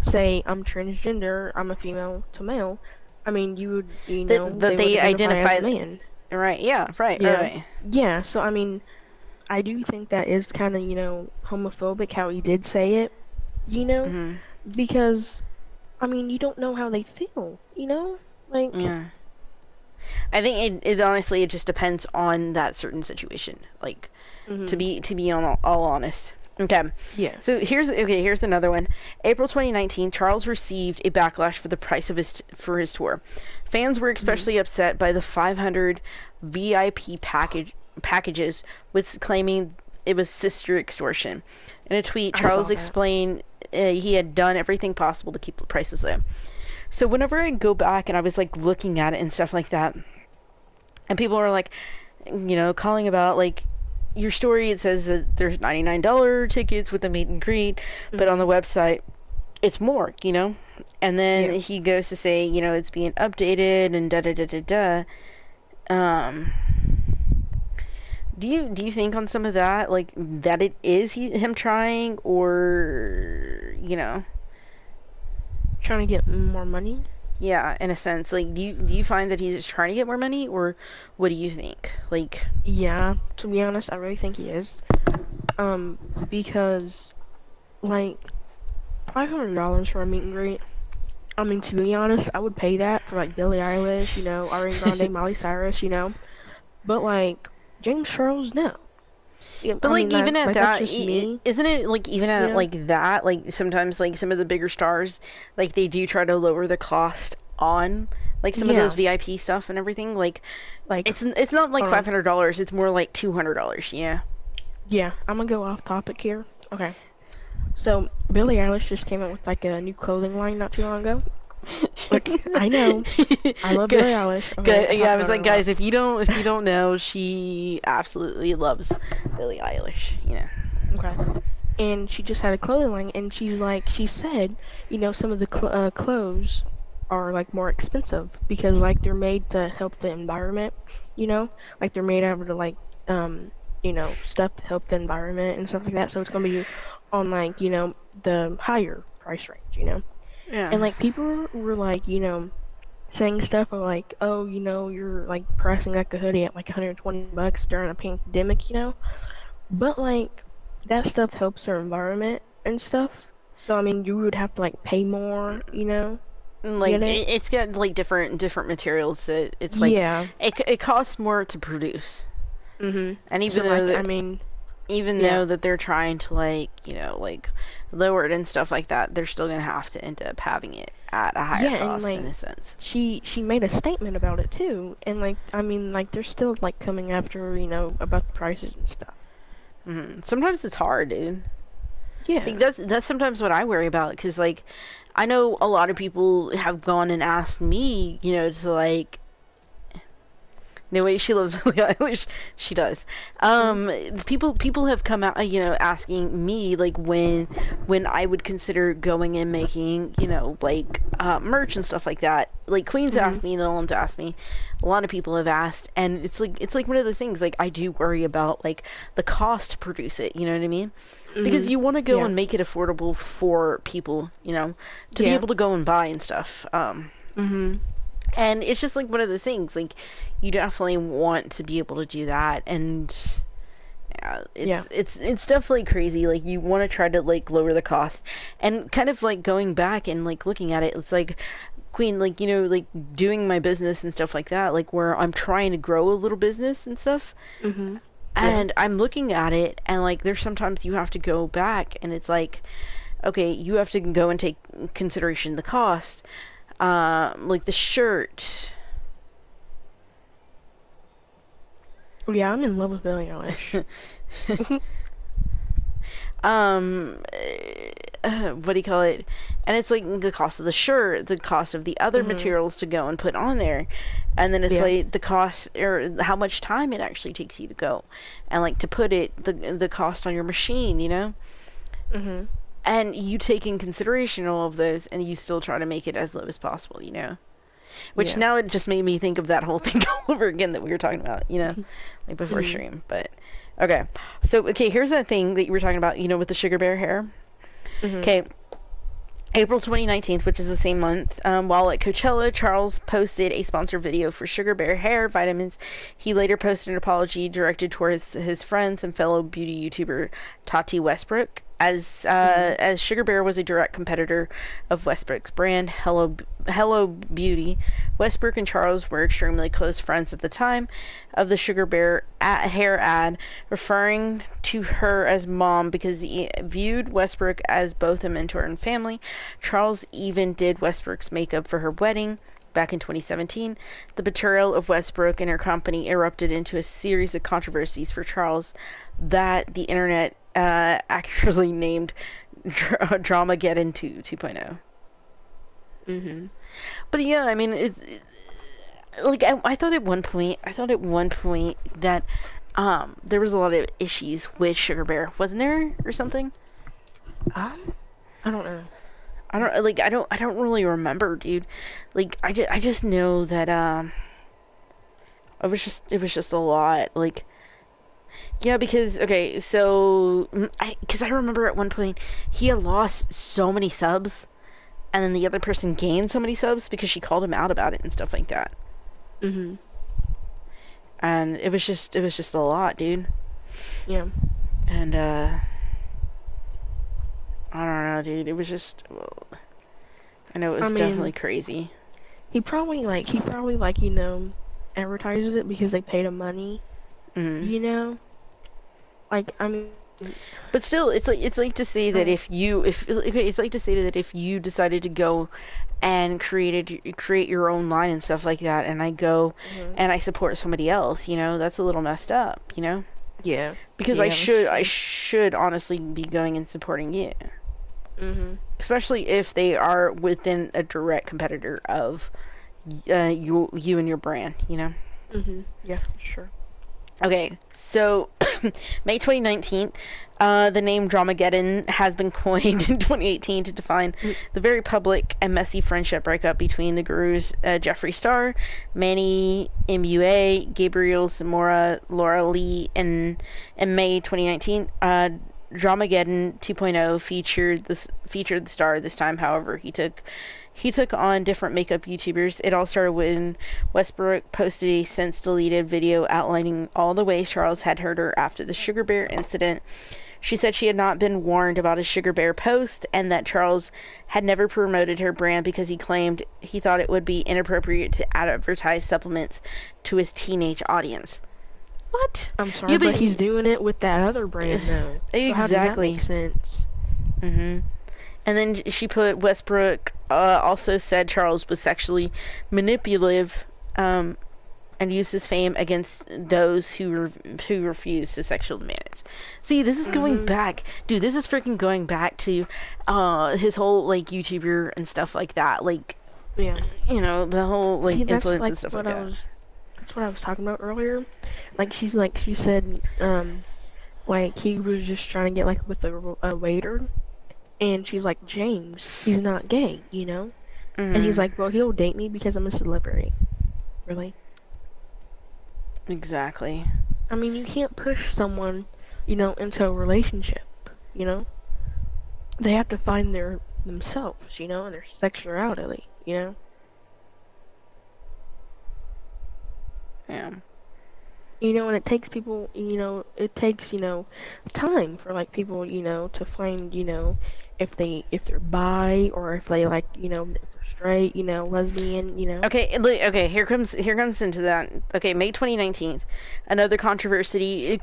Speaker 2: say I'm transgender, I'm a female to male, I mean, you would, they would identify as a man.
Speaker 1: Right, yeah, right,
Speaker 2: yeah.
Speaker 1: right.
Speaker 2: Yeah, so, I mean, I do think that is kind of, homophobic how he did say it, because, I mean, you don't know how they feel, like...
Speaker 1: Yeah. I think it honestly, it just depends on that certain situation, like, to be all honest. Okay.
Speaker 2: Yeah.
Speaker 1: So here's another one. April 2019, Charles received a backlash for the price of his tour. Fans were especially upset by the 500 VIP packages, with claiming it was sister extortion. In a tweet, Charles explained he had done everything possible to keep the prices low. So whenever I go back and I was like looking at it and stuff like that, and people are like, calling about like your story, it says that there's $99 tickets with the meet and greet, but on the website it's more, and then he goes to say, it's being updated and do you think on some of that, like, that it is him trying, or
Speaker 2: trying to get more money?
Speaker 1: Yeah, in a sense. Like, do you find that he's just trying to get more money, or what do you think? Like,
Speaker 2: yeah, to be honest, I really think he is. Because, like, $500 for a meet and greet. I mean, to be honest, I would pay that for, like, Billie Eilish, Ariana Grande, Miley Cyrus, But, like, James Charles, no.
Speaker 1: Yeah, but like even at that, isn't it like even at like that, like sometimes like some of the bigger stars, like they do try to lower the cost on like some of those VIP stuff and everything. Like it's not like $500, it's more like $200. Yeah.
Speaker 2: Yeah, I'm gonna go off topic here. Okay. So Billie Eilish just came out with like a new clothing line not too long ago. Like, I know, I love Billie Eilish. Okay,
Speaker 1: yeah, I was like, guys, if you don't know, she absolutely loves Billie Eilish.
Speaker 2: Okay. And she just had a clothing line, and she said, some of the clothes are like more expensive because like they're made to help the environment. Like they're made out of like stuff to help the environment and stuff like that. So it's gonna be on like the higher price range.
Speaker 1: Yeah.
Speaker 2: And, like, people were, like, saying stuff like, oh, you're, like, pricing, like, a hoodie at, like, $120 during a pandemic, But, like, that stuff helps our environment and stuff. So, I mean, you would have to, like, pay more,
Speaker 1: Like, it's got, like, different materials. It's, like, it costs more to produce.
Speaker 2: Mm-hmm.
Speaker 1: And even though that they're trying to, like, like, lower it and stuff like that, they're still gonna have to end up having it at a higher cost, in a sense.
Speaker 2: She made a statement about it too, and like I mean, like they're still like coming after about the prices and stuff.
Speaker 1: Sometimes it's hard, dude.
Speaker 2: Yeah,
Speaker 1: like, that's sometimes what I worry about, because like I know a lot of people have gone and asked me, to like. No way, she loves Billie Eilish. She does. People have come out, asking me like when I would consider going and making, like merch and stuff like that. Like Queen's asked me, Nolan's asked me. A lot of people have asked, and it's like one of those things. Like I do worry about like the cost to produce it. You know what I mean? Because you want to go and make it affordable for people, to be able to go and buy and stuff. And it's just like one of those things, like you definitely want to be able to do that, and it's definitely crazy. Like you want to try to like lower the cost, and kind of like going back and like looking at it, it's like Queen, like like doing my business and stuff like that, like where I'm trying to grow a little business and stuff. And I'm looking at it, and like there's sometimes you have to go back, and it's like, okay, you have to go and take consideration the cost. Like the shirt.
Speaker 2: Yeah, I'm in love with Billie Eilish.
Speaker 1: What do you call it? And it's like the cost of the shirt, the cost of the other materials to go and put on there. And then it's
Speaker 2: Yeah.
Speaker 1: like the cost or how much time it actually takes you to go, and like to put it the cost on your machine, you know.
Speaker 2: Mhm.
Speaker 1: And you take in consideration all of those, and you still try to make it as low as possible, you know. Which
Speaker 2: Yeah.
Speaker 1: now it just made me think of that whole thing all over again that we were talking about, you know, like before
Speaker 2: Mhm.
Speaker 1: stream. But okay, so okay, here's that thing that you were talking about, you know, with the sugar bear hair.
Speaker 2: Mhm.
Speaker 1: Okay, April 2019, which is the same month, while at Coachella, Charles posted a sponsored video for Sugar Bear Hair Vitamins. He later posted an apology directed towards his friends and fellow beauty YouTuber Tati Westbrook,
Speaker 2: Mhm.
Speaker 1: as Sugar Bear was a direct competitor of Westbrook's brand Hello Beauty. Westbrook and Charles were extremely close friends at the time of the Sugar Bear hair ad, referring to her as mom because he viewed Westbrook as both a mentor and family. Charles even did Westbrook's makeup for her wedding back in 2017. The betrayal of Westbrook and her company erupted into a series of controversies for Charles that the internet accurately named Dramageddon 2.0.
Speaker 2: Mhm.
Speaker 1: But yeah, I mean, it's like I thought at one point, that there was a lot of issues with Sugar Bear, wasn't there, or something?
Speaker 2: Um, I don't know.
Speaker 1: I don't really remember, dude. Like I just know that it was just a lot. Like yeah, because okay, so because I remember at one point he had lost so many subs, and then the other person gained so many subs because she called him out about it and stuff like that.
Speaker 2: Mhm.
Speaker 1: And it was just a lot, dude.
Speaker 2: Yeah.
Speaker 1: And I don't know, dude. It was just, well, I know it
Speaker 2: I
Speaker 1: was definitely
Speaker 2: mean,
Speaker 1: crazy.
Speaker 2: he probably advertises it because they paid him money,
Speaker 1: Mm.
Speaker 2: you know? Like, I mean,
Speaker 1: But still, it's like to say that
Speaker 2: I,
Speaker 1: if you if it's like to say that if you decided to go and create your own line and stuff like that, and I go
Speaker 2: mhm.
Speaker 1: and I support somebody else, you know, that's a little messed up, you know?
Speaker 2: Yeah.
Speaker 1: Because
Speaker 2: Yeah, that's
Speaker 1: I
Speaker 2: true.
Speaker 1: should honestly be going and supporting you,
Speaker 2: Mhm.
Speaker 1: especially if they are within a direct competitor of you and your brand, you know.
Speaker 2: Mhm. Yeah, sure.
Speaker 1: Okay, so May 2019, the name Dramageddon has been coined in 2018 to define
Speaker 2: Mm,
Speaker 1: the very public and messy friendship breakup between the gurus Jeffree Star, Manny MUA, Gabriel Zamora, Laura Lee, and in May 2019. Dramageddon 2.0 featured the star this time. However, he took on different makeup YouTubers. It all started when Westbrook posted a since deleted video outlining all the ways Charles had hurt her after the Sugar Bear incident. She said she had not been warned about a Sugar Bear post and that Charles had never promoted her brand because he claimed he thought it would be inappropriate to advertise supplements to his teenage audience. What?
Speaker 2: I'm sorry,
Speaker 1: Yeah,
Speaker 2: but
Speaker 1: but
Speaker 2: he's doing it with that other brand though. So how does that make
Speaker 1: exactly.
Speaker 2: sense?
Speaker 1: Hmm. And then she put Westbrook also said Charles was sexually manipulative and used his fame against those who refused his sexual demands. See, this is going
Speaker 2: Mhm.
Speaker 1: back, dude. This is freaking going back to his whole like YouTuber and stuff like that. Like
Speaker 2: Yeah.
Speaker 1: you know the whole
Speaker 2: See,
Speaker 1: like
Speaker 2: that's
Speaker 1: influence
Speaker 2: like
Speaker 1: and stuff like
Speaker 2: what I
Speaker 1: that.
Speaker 2: was that's what I was talking about earlier. She said like he was just trying to get like with a waiter, and she's like, James, he's not gay, you know? And he's
Speaker 1: Hmm.
Speaker 2: like, well, he'll date me because I'm a celebrity. Really?
Speaker 1: Exactly.
Speaker 2: I mean, you can't push someone, into a relationship, you know? They have to find their themselves, and their sexuality, you know?
Speaker 1: Yeah.
Speaker 2: And it takes people, it takes, time for like people, to find, if they're bi or if they like, if they're straight, lesbian.
Speaker 1: Okay, okay. Here comes into that. Okay, May 2019, another controversy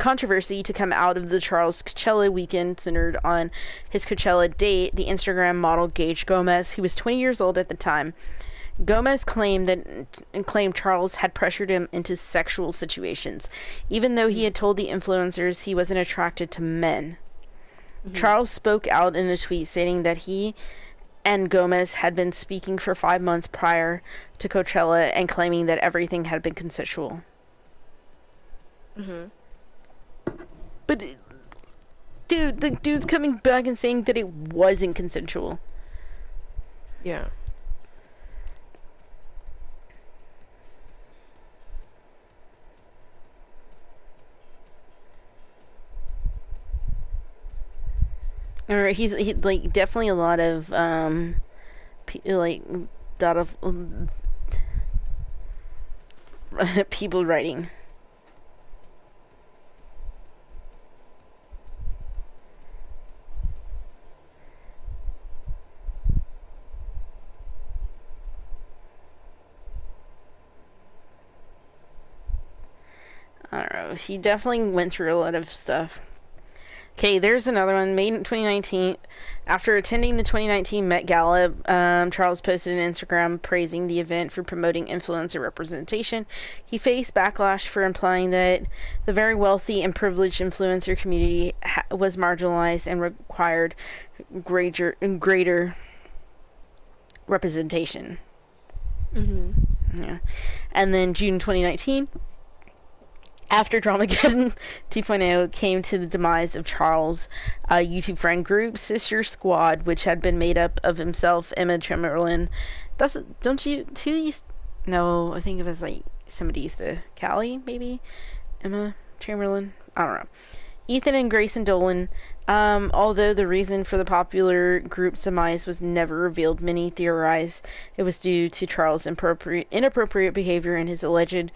Speaker 1: to come out of the Charles Coachella weekend centered on his Coachella date. The Instagram model Gage Gomez, who was 20 years old at the time, Gomez claimed Charles had pressured him into sexual situations, even though he
Speaker 2: Mm-hmm.
Speaker 1: had told the influencers he wasn't attracted to men.
Speaker 2: Mm-hmm.
Speaker 1: Charles spoke out in a tweet stating that he and Gomez had been speaking for 5 months prior to Coachella and claiming that everything had been consensual.
Speaker 2: Mm-hmm.
Speaker 1: But, dude, the dude's coming back and saying that it wasn't consensual.
Speaker 2: Yeah.
Speaker 1: Or he like definitely a lot of like lot of people writing. I don't know. He definitely went through a lot of stuff. Okay, there's another one. May 2019. After attending the 2019 Met Gala, Charles posted an Instagram praising the event for promoting influencer representation. He faced backlash for implying that the very wealthy and privileged influencer community was marginalized and required greater representation.
Speaker 2: Mm-hmm.
Speaker 1: Yeah. And then June 2019. After Dramageddon 2.0 came to the demise of Charles' YouTube friend group, Sister Squad, which had been made up of himself, Emma Chamberlain. Don't you? No, I think it was like somebody used to. Callie, maybe? Emma Chamberlain? I don't know. Ethan and Grayson Dolan. Although the reason for the popular group's demise was never revealed, many theorize it was due to Charles' inappropriate behavior and his alleged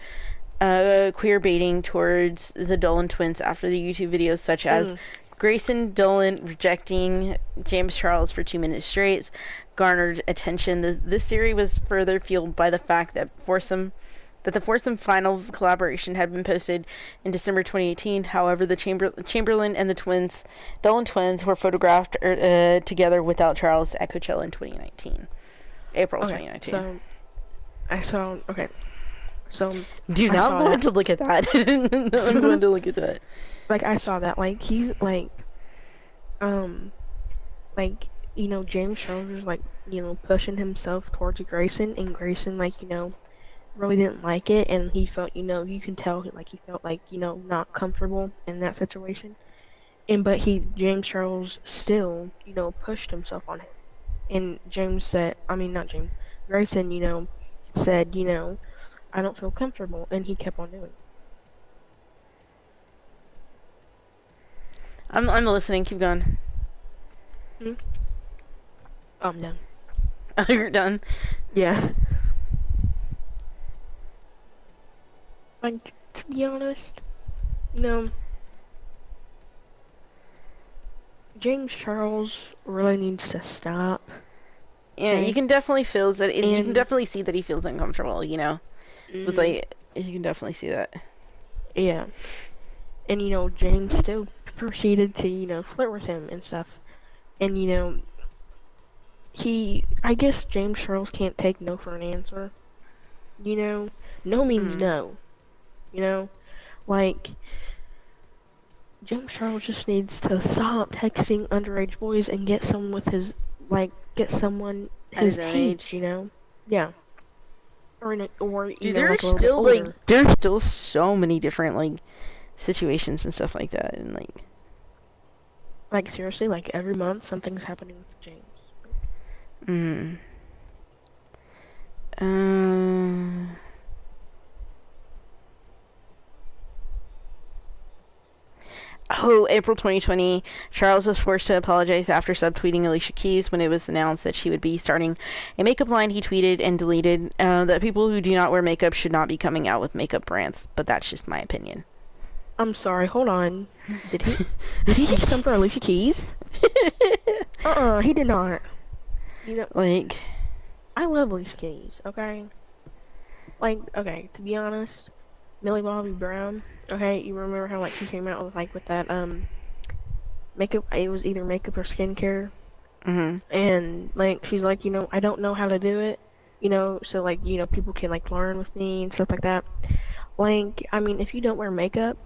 Speaker 1: queer baiting towards the Dolan twins after the YouTube videos, such as Grayson Dolan rejecting James Charles for 2 minutes straight, garnered attention. This theory was further fueled by the fact that the foursome final collaboration had been posted in December 2018. However, the Chamberlain and the Dolan twins, were photographed together without Charles at Coachella in 2019, April 2019.
Speaker 2: So I saw. Okay. So,
Speaker 1: dude, now I'm going to look at that. I'm going to look at that.
Speaker 2: Like, I saw that. Like, he's like, James Charles was like, pushing himself towards Grayson, and Grayson, like, really didn't like it, and he felt, you can tell, like, he felt like, not comfortable in that situation. But James Charles still, pushed himself on him. And Grayson, said, I don't feel comfortable, and he kept on doing it.
Speaker 1: I'm listening. Keep going.
Speaker 2: I'm done.
Speaker 1: Oh, you're done?
Speaker 2: Yeah. Like, to be honest, James Charles really needs to stop.
Speaker 1: Yeah, you can definitely feel that. You can definitely see that he feels uncomfortable. With like, you can definitely see that.
Speaker 2: Yeah, and James still proceeded to flirt with him and stuff, and I guess James Charles can't take no for an answer. No means no. Like, James Charles just needs to stop texting underage boys and get someone his age, Yeah. Dude,
Speaker 1: there's still so many different situations and stuff like that, and
Speaker 2: like seriously, like every month something's happening with James.
Speaker 1: Oh, April 2020, Charles was forced to apologize after subtweeting Alicia Keys when it was announced that she would be starting a makeup line. He tweeted and deleted that people who do not wear makeup should not be coming out with makeup brands, but that's just my opinion.
Speaker 2: I'm sorry, hold on. Did he just come for Alicia Keys? He did not. I love Alicia Keys, okay? Okay, to be honest, Millie Bobby Brown, okay, you remember how she came out with that makeup, it was either makeup or skincare, and she's like, I don't know how to do it, so people can learn with me and stuff like that. I mean, if you don't wear makeup,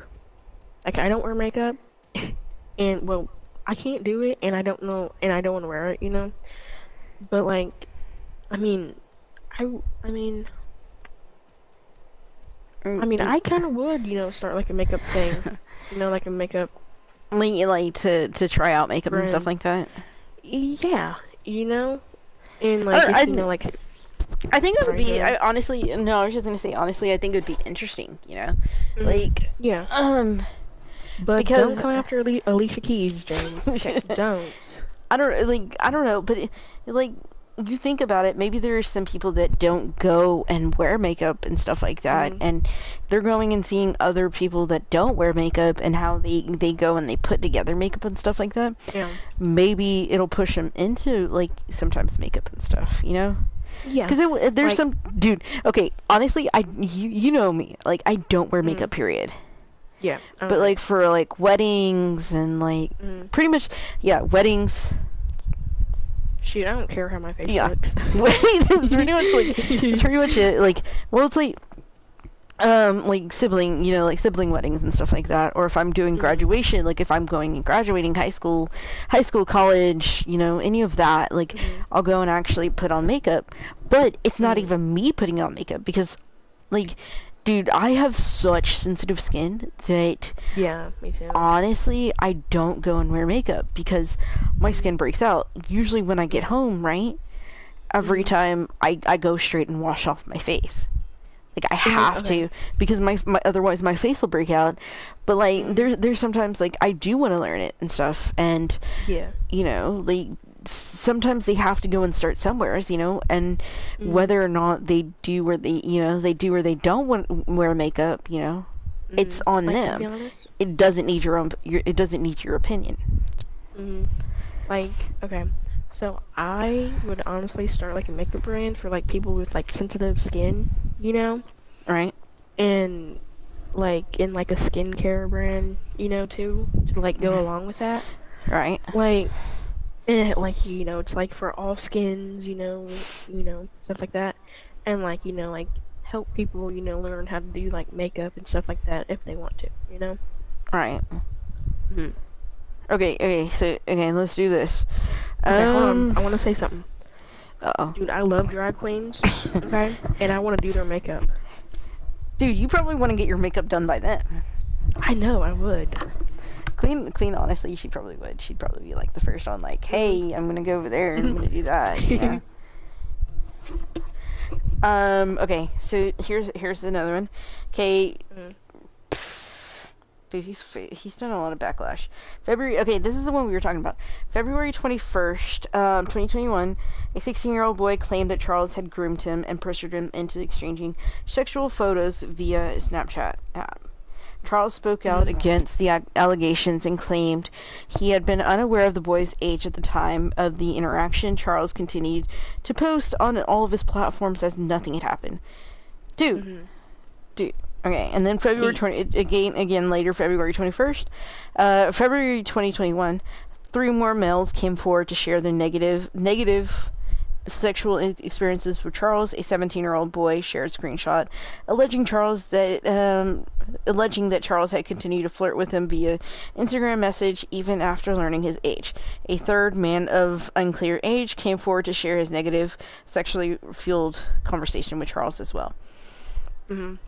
Speaker 2: I don't wear makeup, and I can't do it, and I don't know, and I don't want to wear it, But like, I mean, I, I mean, I kind of would, start like a makeup thing, like a makeup
Speaker 1: like to try out makeup and stuff
Speaker 2: brand.
Speaker 1: like that.
Speaker 2: Yeah, and like
Speaker 1: Or
Speaker 2: if like,
Speaker 1: I think it would
Speaker 2: sorry, go
Speaker 1: be.
Speaker 2: ahead.
Speaker 1: I honestly, no, I was just gonna say honestly, I think it would be interesting.
Speaker 2: Hmm.
Speaker 1: Like,
Speaker 2: Yeah,
Speaker 1: um,
Speaker 2: but don't
Speaker 1: because
Speaker 2: come after Alicia Keys, James. Okay, don't.
Speaker 1: I don't know, but like you think about it, maybe there's some people that don't go and wear makeup and stuff like that,
Speaker 2: Hmm.
Speaker 1: and they're going and seeing other people that don't wear makeup and how they go and they put together makeup and stuff like that.
Speaker 2: Yeah,
Speaker 1: Maybe it'll push them into like sometimes makeup and stuff.
Speaker 2: yeah,
Speaker 1: Because there's
Speaker 2: like,
Speaker 1: some dude. Okay, honestly, you know me. Like I don't wear
Speaker 2: mm,
Speaker 1: makeup. Period.
Speaker 2: yeah, I
Speaker 1: But
Speaker 2: don't know.
Speaker 1: like for like weddings and like
Speaker 2: Mm.
Speaker 1: pretty much yeah weddings.
Speaker 2: Shoot, I don't care how my face
Speaker 1: Yeah,
Speaker 2: looks.
Speaker 1: it's pretty much like it's pretty much it. Like well, it's like sibling like sibling weddings and stuff like that, or if I'm doing
Speaker 2: Hmm.
Speaker 1: graduation, like if I'm going and graduating high school, college, any of that, like
Speaker 2: Hmm.
Speaker 1: I'll go and actually put on makeup. But it's not
Speaker 2: Hmm.
Speaker 1: even me putting on makeup because like dude, I have such sensitive skin that
Speaker 2: Yeah, me too.
Speaker 1: honestly I don't go and wear makeup because my
Speaker 2: Hmm.
Speaker 1: skin breaks out usually when I get
Speaker 2: Yeah.
Speaker 1: home, right? Every
Speaker 2: Hmm.
Speaker 1: time I go straight and wash off my face. Like I
Speaker 2: And
Speaker 1: have
Speaker 2: okay.
Speaker 1: to because my otherwise my face will break out. But like
Speaker 2: Hmm.
Speaker 1: there's sometimes like I do want to learn it and stuff, and
Speaker 2: Yeah.
Speaker 1: like sometimes they have to go and start somewheres, and
Speaker 2: Hmm.
Speaker 1: whether or not they do or they do or they don't want wear makeup,
Speaker 2: Hmm.
Speaker 1: it's on
Speaker 2: Like, to be
Speaker 1: them.
Speaker 2: honest.
Speaker 1: It doesn't need it doesn't need your opinion.
Speaker 2: Hmm. Like, okay. So I would honestly start like a makeup brand for like people with like sensitive skin,
Speaker 1: Right?
Speaker 2: and like in like a skincare brand, too, to like go along with that.
Speaker 1: Right?
Speaker 2: Like, like it's like for all skins, stuff like that, and like like help people, learn how to do like makeup and stuff like that if they want to.
Speaker 1: Right.
Speaker 2: Hmm.
Speaker 1: Okay, so okay, let's do this.
Speaker 2: Okay, hold on.
Speaker 1: Um
Speaker 2: I want to say something.
Speaker 1: uh-oh.
Speaker 2: Dude, I love drag queens, okay? And I want to do their makeup.
Speaker 1: Dude, you probably want to get your makeup done by then.
Speaker 2: I know, I would.
Speaker 1: Queen, honestly, she probably would. She'd probably be like the first one, like,
Speaker 2: Mhm.
Speaker 1: hey, I'm gonna go over there and I'm gonna do that. Okay, so here's another one. Okay,
Speaker 2: Mhm.
Speaker 1: dude, he's done a lot of backlash. February. Okay, this is the one we were talking about. February 21st, 2021. A 16-year-old boy claimed that Charles had groomed him and pressured him into exchanging sexual photos via Snapchat app. Charles spoke out
Speaker 2: Mhm.
Speaker 1: against the allegations and claimed he had been unaware of the boy's age at the time of the interaction. Charles continued to post on all of his platforms as nothing had happened. Dude,
Speaker 2: Mhm.
Speaker 1: dude. Okay, and then February
Speaker 2: He.
Speaker 1: 20 again later February 21st, February 2021, three more males came forward to share their negative sexual experiences with Charles. A 17-year-old boy shared a screenshot alleging that Charles had continued to flirt with him via Instagram message even after learning his age. A third man of unclear age came forward to share his negative sexually fueled conversation with Charles as well.
Speaker 2: Mhm.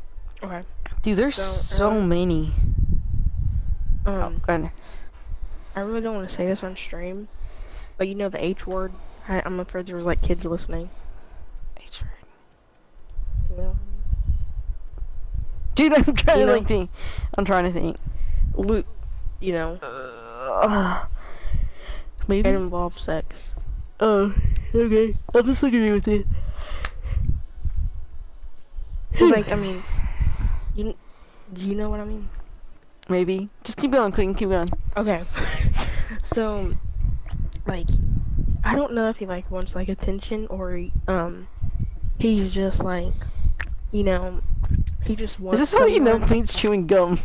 Speaker 2: Okay.
Speaker 1: Dude, there's
Speaker 2: So,
Speaker 1: so many. Oh,
Speaker 2: um,
Speaker 1: go ahead.
Speaker 2: I really don't want to say this on stream, but you know the H word. I'm afraid there was like kids listening. Yeah.
Speaker 1: Dude, I'm trying
Speaker 2: You
Speaker 1: to
Speaker 2: know,
Speaker 1: like think. I'm trying to think.
Speaker 2: Luke. You know, it
Speaker 1: Maybe.
Speaker 2: involves sex.
Speaker 1: Oh, okay. I'll just agree with you.
Speaker 2: Like, I mean, you, do you know what I mean?
Speaker 1: Maybe. Just keep going, Queen. Keep going.
Speaker 2: Okay. So, like, I don't know if he like wants like attention or he's just like, you know, he just
Speaker 1: Is
Speaker 2: wants
Speaker 1: this how you know
Speaker 2: someone.
Speaker 1: Queen's chewing gum?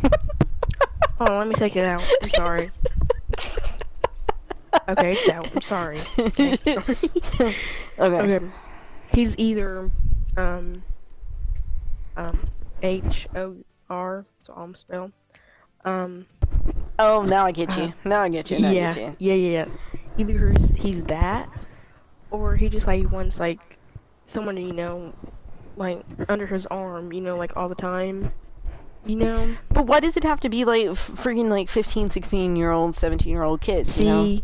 Speaker 2: Hold on, let me take it out. I'm sorry. Okay, it's out. I'm sorry. Okay, sorry.
Speaker 1: Okay.
Speaker 2: Okay. He's either um HOR, so I'm spell. Um
Speaker 1: Oh, now I get
Speaker 2: uh,
Speaker 1: you. Now I get you. Now I
Speaker 2: yeah,
Speaker 1: get you.
Speaker 2: yeah. Either he's that Or he just like wants like someone to, like under his arm, like all the time,
Speaker 1: But why does it have to be like freaking like 15, 16-year-old, 17-year-old kids?
Speaker 2: See,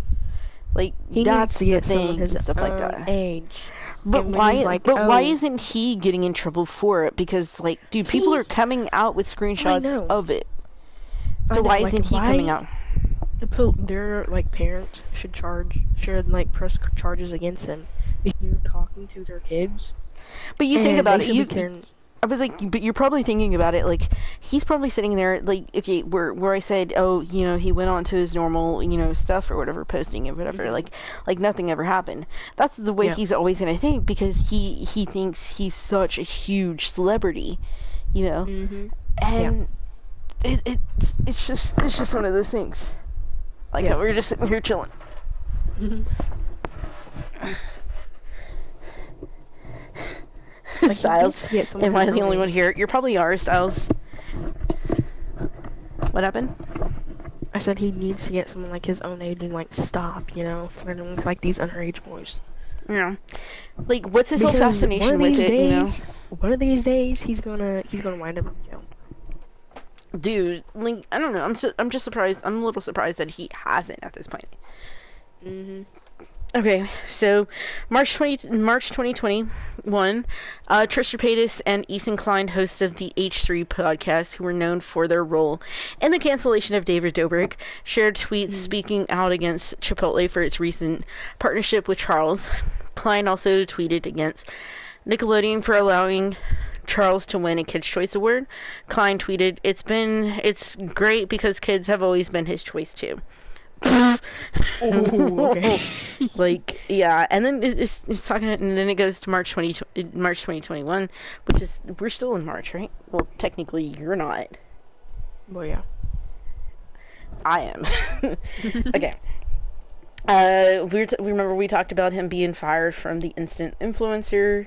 Speaker 1: like
Speaker 2: he
Speaker 1: that's
Speaker 2: needs to
Speaker 1: the
Speaker 2: get someone
Speaker 1: thing,
Speaker 2: his
Speaker 1: stuff like
Speaker 2: own
Speaker 1: that.
Speaker 2: age.
Speaker 1: But
Speaker 2: And when
Speaker 1: why?
Speaker 2: he's like,
Speaker 1: But why
Speaker 2: oh,
Speaker 1: isn't he getting in trouble for it? Because like, dude,
Speaker 2: see,
Speaker 1: people are coming out with
Speaker 2: I
Speaker 1: screenshots
Speaker 2: know.
Speaker 1: of it.
Speaker 2: I
Speaker 1: So
Speaker 2: know,
Speaker 1: why
Speaker 2: like,
Speaker 1: isn't he coming out?
Speaker 2: Their like parents should like press charges against him because they're talking to their kids.
Speaker 1: But you think
Speaker 2: And
Speaker 1: about
Speaker 2: they
Speaker 1: it,
Speaker 2: should be caring.
Speaker 1: I was like, but you're probably thinking about it, like, he's probably sitting there, like, okay, where I said, oh, he went on to his normal, stuff or whatever, posting and whatever, like nothing ever happened. That's the way he's always gonna think, because he thinks he's such a huge celebrity, and it's just one of those things. Like, we're just sitting here chilling.
Speaker 2: Like,
Speaker 1: Styles, am I the only one here? You probably are, Styles. What happened?
Speaker 2: I said he needs to get someone like his own age and like stop, flirting with like these underage boys.
Speaker 1: Yeah. Like, what's his whole fascination with it,
Speaker 2: One of these days, he's gonna wind up in jail.
Speaker 1: Dude, like, I don't know. I'm just surprised. I'm a little surprised that he hasn't at this point. Okay, so March 2021, Trisha Paytas and Ethan Klein, hosts of the H3 podcast, who were known for their role in the cancellation of David Dobrik, shared tweets speaking out against Chipotle for its recent partnership with Charles. Klein also tweeted against Nickelodeon for allowing Charles to win a Kids' Choice Award. Klein tweeted, "It's great because kids have always been his choice too."
Speaker 2: Okay.
Speaker 1: Like, yeah, and then it's talking, and then it goes to March 2021, which is, we're still in March, right? Well, technically, you're not.
Speaker 2: Well, yeah.
Speaker 1: I am. Okay. Remember we talked about him being fired from the Instant Influencer,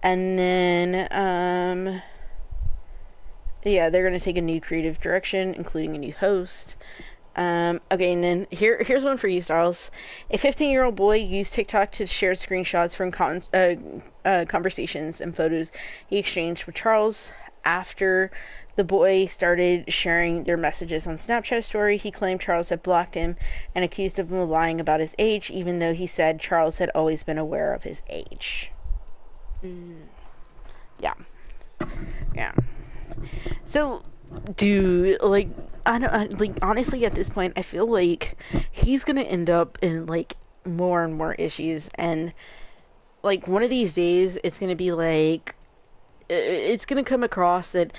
Speaker 1: and then, yeah, they're going to take a new creative direction, including a new host. Okay, and then here's one for you, Styles. A 15-year-old boy used TikTok to share screenshots from conversations and photos he exchanged with Charles. After the boy started sharing their messages on Snapchat story, he claimed Charles had blocked him and accused him of lying about his age, even though he said Charles had always been aware of his age. Yeah. So, dude, like, honestly, at this point, I feel like he's gonna end up in, like, more and more issues, and, like, one of these days, it's gonna be, like, it's gonna come across that,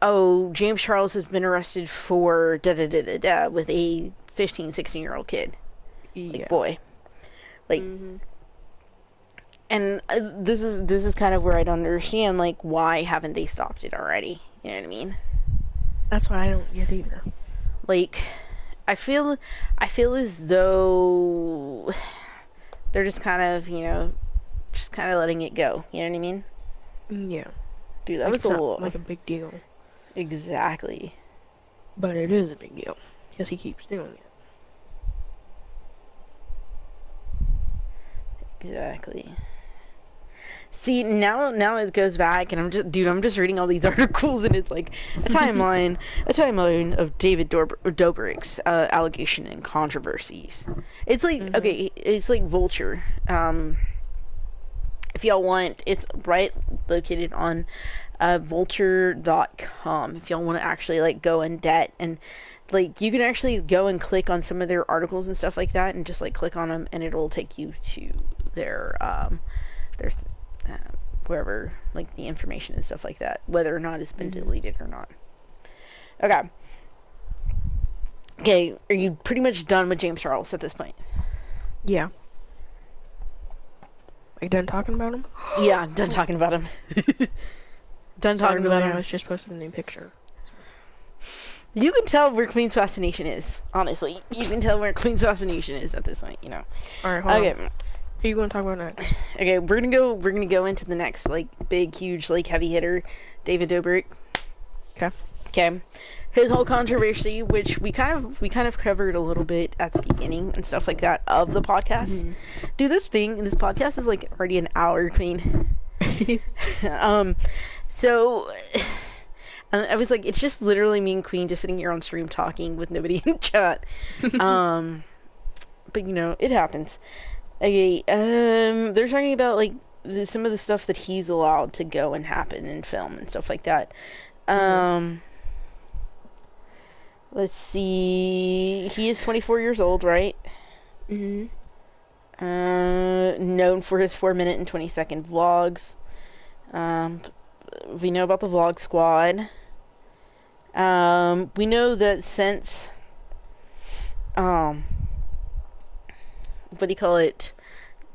Speaker 1: oh, James Charles has been arrested for da-da-da-da-da with a 15, 16-year-old kid. Like, boy. Like, and this is kind of where I don't understand, like, why haven't they stopped it already? You know what I mean?
Speaker 2: That's what I don't get either.
Speaker 1: Like, I feel as though they're just kind of, letting it go. You know what I mean?
Speaker 2: Yeah.
Speaker 1: Dude, that was a little...
Speaker 2: like a big deal.
Speaker 1: Exactly.
Speaker 2: But it is a big deal, because he keeps doing it.
Speaker 1: Exactly. See, now it goes back, and I'm just reading all these articles, and it's like a timeline of David Dobrik's allegation and controversies. It's like, okay, it's like Vulture. If y'all want, it's right located on vulture.com. If y'all want to actually, like, go in debt, and, like, you can actually go and click on some of their articles and stuff like that, and just, like, click on them, and it'll take you to their wherever, like, the information and stuff like that, whether or not it's been deleted or not. Okay, are you pretty much done with James Charles at this point?
Speaker 2: Yeah. Are you done talking about him?
Speaker 1: Yeah, done talking about him. Done talking about him.
Speaker 2: I was just posting a new picture.
Speaker 1: You can tell where Queen's fascination is. Honestly, you can tell where Queen's fascination is at this point.
Speaker 2: Alright, hold on. Who are you going to talk about next?
Speaker 1: Okay, we're gonna go into the next, like, big, huge, like, heavy hitter, David Dobrik.
Speaker 2: Okay.
Speaker 1: his whole controversy, which we kind of covered a little bit at the beginning and stuff like that of the podcast. Dude, this podcast is like already an hour, Queen. So I was like, it's just literally me and Queen just sitting here on stream talking with nobody in chat. But you know, it happens. Okay, they're talking about like some of the stuff that he's allowed to go and happen in film and stuff like that. Let's see. He is 24 years old, right? Known for his 4-minute and 20-second vlogs. We know about the Vlog Squad. We know that since what do you call it?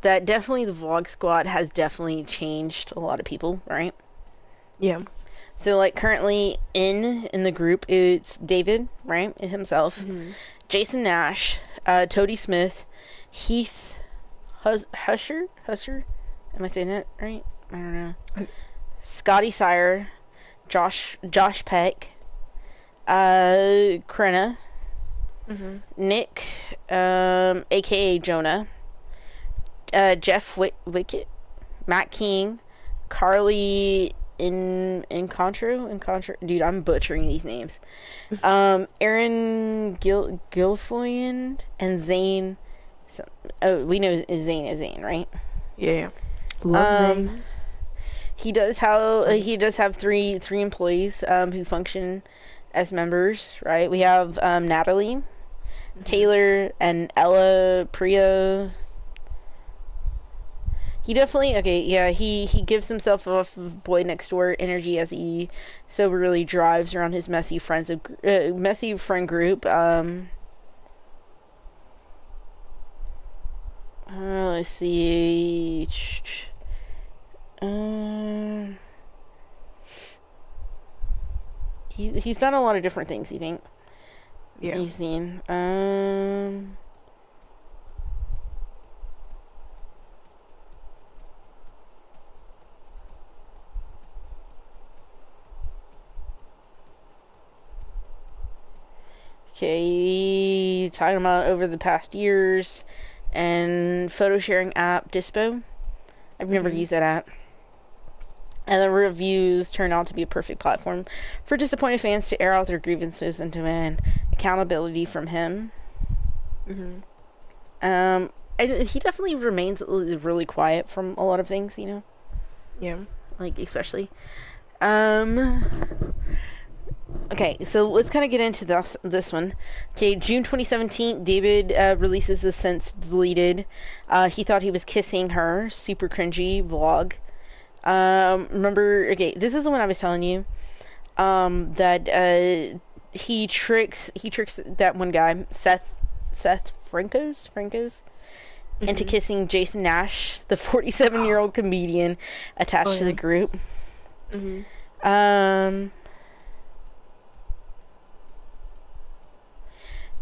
Speaker 1: That definitely the Vlog Squad has definitely changed a lot of people, right?
Speaker 2: Yeah.
Speaker 1: So, like, currently in the group, it's David, right, himself, Jason Nash, Toady Smith, Heath Husher? Am I saying that right? I don't know. Scotty Sire, Josh Peck, Krenna, Nick, aka Jonah, Jeff Wickett, Matt King, Carly Incontro, dude, I'm butchering these names. Aaron Guilfoyle and Zane. We know Zane is Zane, right?
Speaker 2: Yeah. Love Zane.
Speaker 1: He does have three employees who function as members, right? We have Natalie, Taylor, and Ella Priya. He definitely, he gives himself off of boy next door energy as he soberly drives around his messy friend group. Let's see. He's done a lot of different things, you think?
Speaker 2: Yeah.
Speaker 1: You've seen. Okay, talking about over the past years and photo sharing app Dispo. I've never used that app. And the reviews turned out to be a perfect platform for disappointed fans to air out their grievances and demand accountability from him. He definitely remains really quiet from a lot of things, you know?
Speaker 2: Yeah.
Speaker 1: Like, especially. Okay, so let's kind of get into this one. Okay, June 2017, David releases a since deleted. He thought he was kissing her. Super cringy vlog. Remember, okay, this is the one I was telling you. That he tricks that one guy, Seth Francos, into kissing Jason Nash, the 47-year-old comedian attached to the group.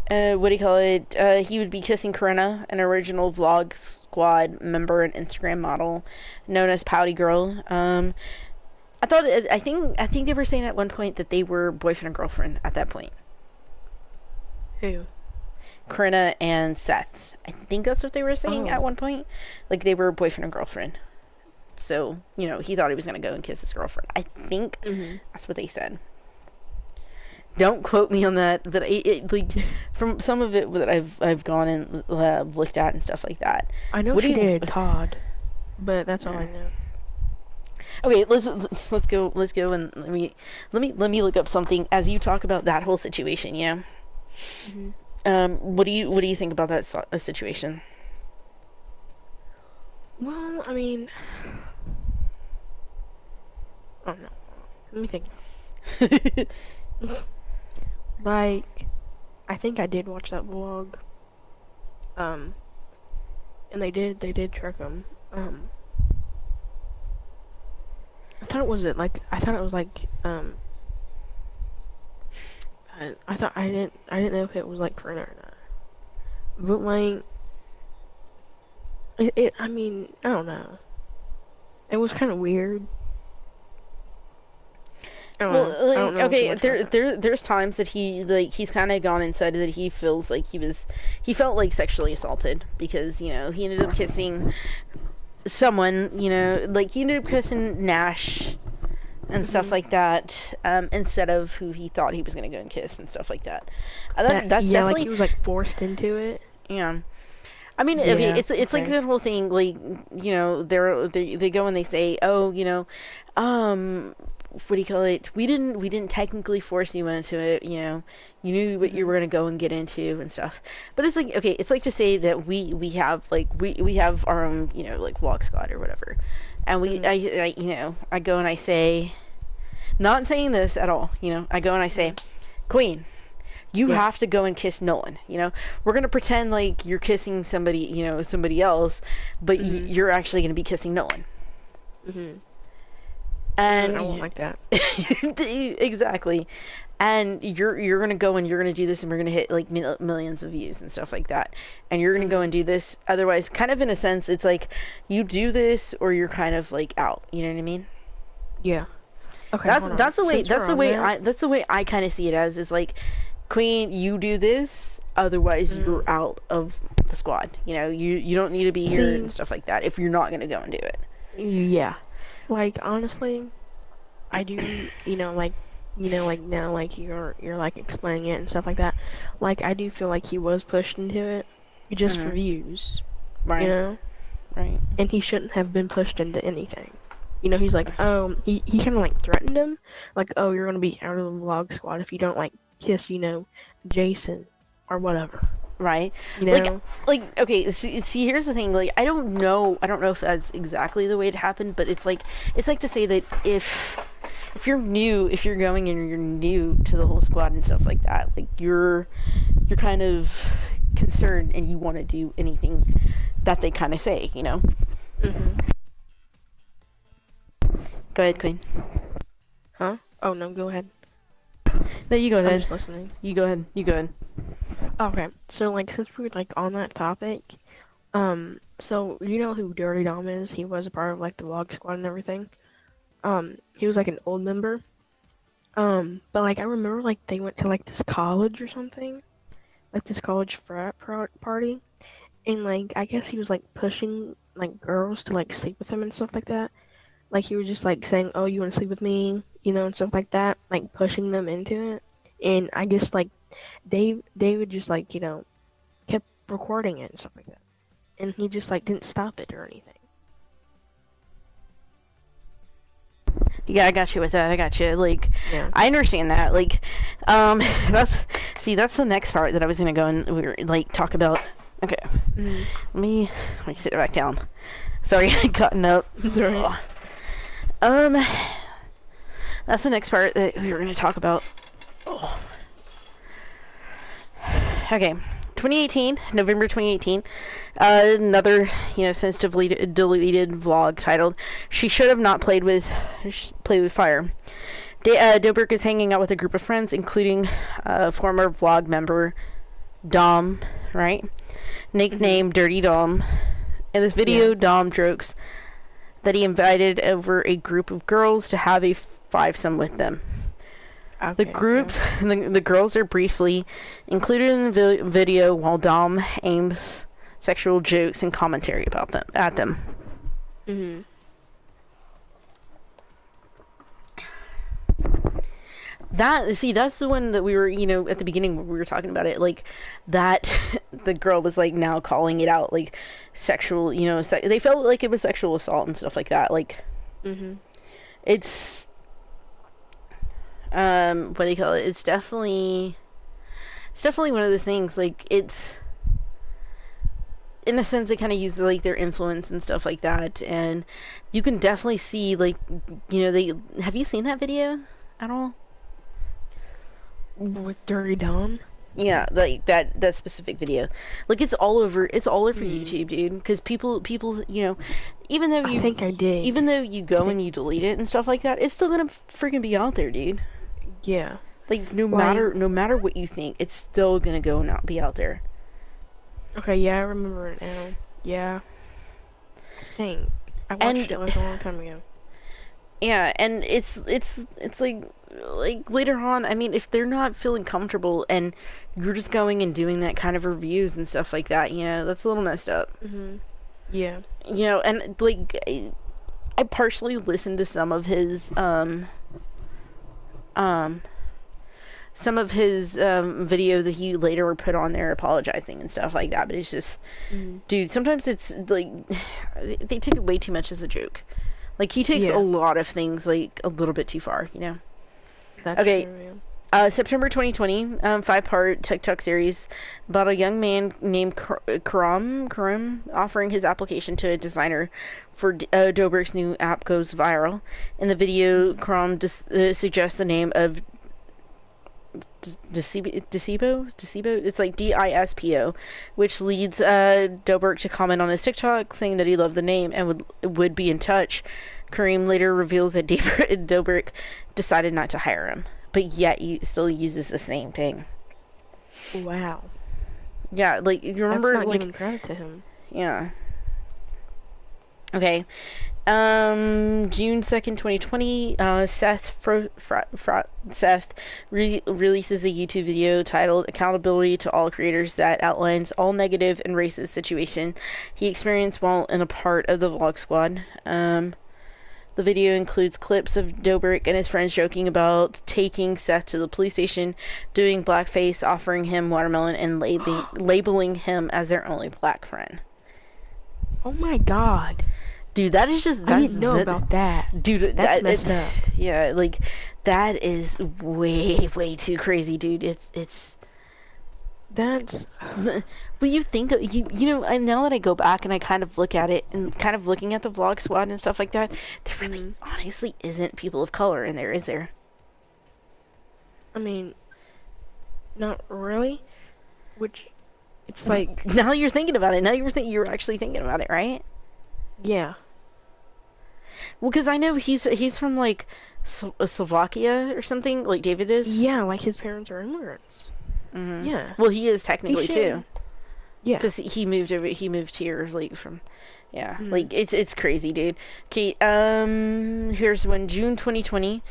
Speaker 1: What do you call it? He would be kissing Corinna, an original Vlog Squad member and Instagram model known as Pouty Girl. I think they were saying at one point that they were boyfriend and girlfriend at that point.
Speaker 2: Who?
Speaker 1: Corinna and Seth. I think that's what they were saying at one point. Like, they were boyfriend and girlfriend. So, you know, he thought he was going to go and kiss his girlfriend. I think that's what they said. Don't quote me on that, but like from some of it that I've gone and looked at and stuff like that.
Speaker 2: I know she did Todd, but that's all I know.
Speaker 1: Okay, let's go and let me look up something as you talk about that whole situation. Yeah. What do you think about that situation?
Speaker 2: Well, I mean, oh no, let me think. Like, I think I did watch that vlog. And they did trick him. I thought it was I didn't know if it was like Corinna or not. But like, I mean, I don't know. It was kind of weird. don't know.
Speaker 1: Well,
Speaker 2: I don't
Speaker 1: like,
Speaker 2: know too
Speaker 1: okay,
Speaker 2: much about that.
Speaker 1: there's times that he's kind of gone and said that he felt like sexually assaulted because he ended up kissing someone, like he ended up kissing Nash and stuff like that, instead of who he thought he was gonna go and kiss and stuff like that. That's
Speaker 2: Yeah, like
Speaker 1: definitely,
Speaker 2: he was like forced into it.
Speaker 1: yeah. I mean, okay,
Speaker 2: Yeah.
Speaker 1: it's like
Speaker 2: Okay.
Speaker 1: the whole thing, like they go and they say, oh, what do you call it? We didn't technically force you into it, you knew what you were gonna go and get into and stuff. But it's like, okay, it's like to say that we have like we have our own, like vlog squad or whatever, and I go and I say, not saying this at all, I go and I say, Queen, you
Speaker 2: Yeah.
Speaker 1: have to go and kiss Nolan. We're gonna pretend like you're kissing somebody, somebody else, but you're actually gonna be kissing Nolan. And
Speaker 2: I won't like that.
Speaker 1: exactly. And you're gonna go and you're gonna do this, and we're gonna hit like millions of views and stuff like that. And you're gonna go and do this. Otherwise, kind of in a sense, it's like you do this or you're kind of like out. You know what I mean?
Speaker 2: Yeah. Okay.
Speaker 1: That's
Speaker 2: hold on.
Speaker 1: that's the way
Speaker 2: Since we're on that,
Speaker 1: that's the way I kind of see it as, is like, Queen, you do this, otherwise you're out of the squad. You don't need to be here and stuff like that if you're not gonna go and do it.
Speaker 2: yeah. Like honestly, I do. Like now, like you're like explaining it and stuff like that. Like I do feel like he was pushed into it just for views.
Speaker 1: Right. Right.
Speaker 2: And he shouldn't have been pushed into anything. He's like, oh, he kind of like threatened him, like, oh, you're gonna be out of the vlog squad if you don't like kiss, Jason or whatever.
Speaker 1: Right.
Speaker 2: You know?
Speaker 1: Like okay, see, here's the thing, like, I don't know if that's exactly the way it happened, but it's like to say that if you're going and you're new to the whole squad and stuff like that, like you're kind of concerned and you want to do anything that they kind of say. Go ahead, Queen.
Speaker 2: Huh? Oh no, go ahead.
Speaker 1: No, you go
Speaker 2: I'm
Speaker 1: ahead.
Speaker 2: just listening.
Speaker 1: You go ahead.
Speaker 2: Okay, so like since we're like on that topic, so you know who Dirty Dom is? He was a part of like the vlog squad and everything. He was like an old member. But like I remember like they went to like this college or something, like this college frat party, and like I guess he was like pushing like girls to like sleep with him and stuff like that. Like he was just like saying, "Oh, you want to sleep with me?" And stuff like that, like pushing them into it. And I guess like David just like kept recording it and stuff like that, and he just like didn't stop it or anything.
Speaker 1: Yeah, I got you with that. I got you. Like,
Speaker 2: Yeah.
Speaker 1: I understand that. Like, that's the next part that I was gonna go and we were like talk about. Okay, let me sit back down. Sorry, I gotten up.
Speaker 2: Right.
Speaker 1: That's the next part that we were gonna talk about. Oh. Okay, 2018, November 2018. Another, sensitively deleted vlog titled "She Should Have Not Played with Fire." Dobrik is hanging out with a group of friends, including former vlog member Dom, right? Nicknamed Dirty Dom. In this video, Dom jokes that he invited over a group of girls to have a fivesome with them.
Speaker 2: Okay,
Speaker 1: The girls are briefly included in the video while Dom aims sexual jokes and commentary at them. That's the one that we were, at the beginning when we were talking about it, like, that the girl was, like, now calling it out, like, sexual, they felt like it was sexual assault and stuff like that, like, it's, what do you call it, it's definitely one of those things, like, it's, in a sense, they kind of use, like, their influence and stuff like that, and you can definitely see, like, have you seen that video at all?
Speaker 2: With Dirty Dom?
Speaker 1: Yeah, like that specific video, like it's all over YouTube, dude. Because people, even though
Speaker 2: I think I did.
Speaker 1: even though you go and you delete it and stuff like that, it's still gonna freaking be out there, dude.
Speaker 2: Yeah.
Speaker 1: Like no matter what you think, it's still gonna go and not be out there.
Speaker 2: Okay, yeah, I remember it now. Yeah. I think I watched it like a long time ago.
Speaker 1: Yeah, and it's like like later on, I mean, if they're not feeling comfortable and you're just going and doing that kind of reviews and stuff like that, that's a little messed up.
Speaker 2: Yeah.
Speaker 1: And like I partially listened to um video that he later put on there apologizing and stuff like that, but it's just, dude, sometimes it's like they take it way too much as a joke. Like, he takes a lot of things like a little bit too far.
Speaker 2: That's
Speaker 1: Okay.
Speaker 2: true, yeah.
Speaker 1: September 2020, 5-part TikTok series about a young man named Karam offering his application to a designer for Dobrik's new app goes viral. In the video, Karam suggests the name of Dispo? It's like DISPO, which leads Dobrik to comment on his TikTok saying that he loved the name and would be in touch. Kareem later reveals that Dobrik decided not to hire him, but yet he still uses the same thing.
Speaker 2: Wow.
Speaker 1: Yeah, like, you remember,
Speaker 2: that's not
Speaker 1: like,
Speaker 2: giving credit to him.
Speaker 1: Yeah. Okay. June 2nd, 2020, Seth releases a YouTube video titled Accountability to All Creators that outlines all negative and racist situation he experienced while in a part of the Vlog Squad. The video includes clips of Dobrik and his friends joking about taking Seth to the police station, doing blackface, offering him watermelon, and labeling him as their only black friend.
Speaker 2: Oh my god.
Speaker 1: Dude, that is just...
Speaker 2: I didn't know about that.
Speaker 1: Dude,
Speaker 2: that's messed up.
Speaker 1: Yeah, like, that is way, way too crazy, dude. It's...
Speaker 2: That's...
Speaker 1: But you think, and now that I go back and I kind of look at it, and kind of looking at the Vlog Squad and stuff like that, there really, honestly, isn't people of color in there, is there?
Speaker 2: I mean, not really. Which, it's like...
Speaker 1: Now you're thinking about it. Now you're actually thinking about it, right?
Speaker 2: Yeah.
Speaker 1: Well, because I know he's from, like, Slovakia or something, like David is.
Speaker 2: Yeah, like his parents are immigrants. Yeah.
Speaker 1: Well, he is technically, too.
Speaker 2: Yeah.
Speaker 1: Because he moved here, like, from... Yeah. Like, it's crazy, dude. Okay, here's when June 30th,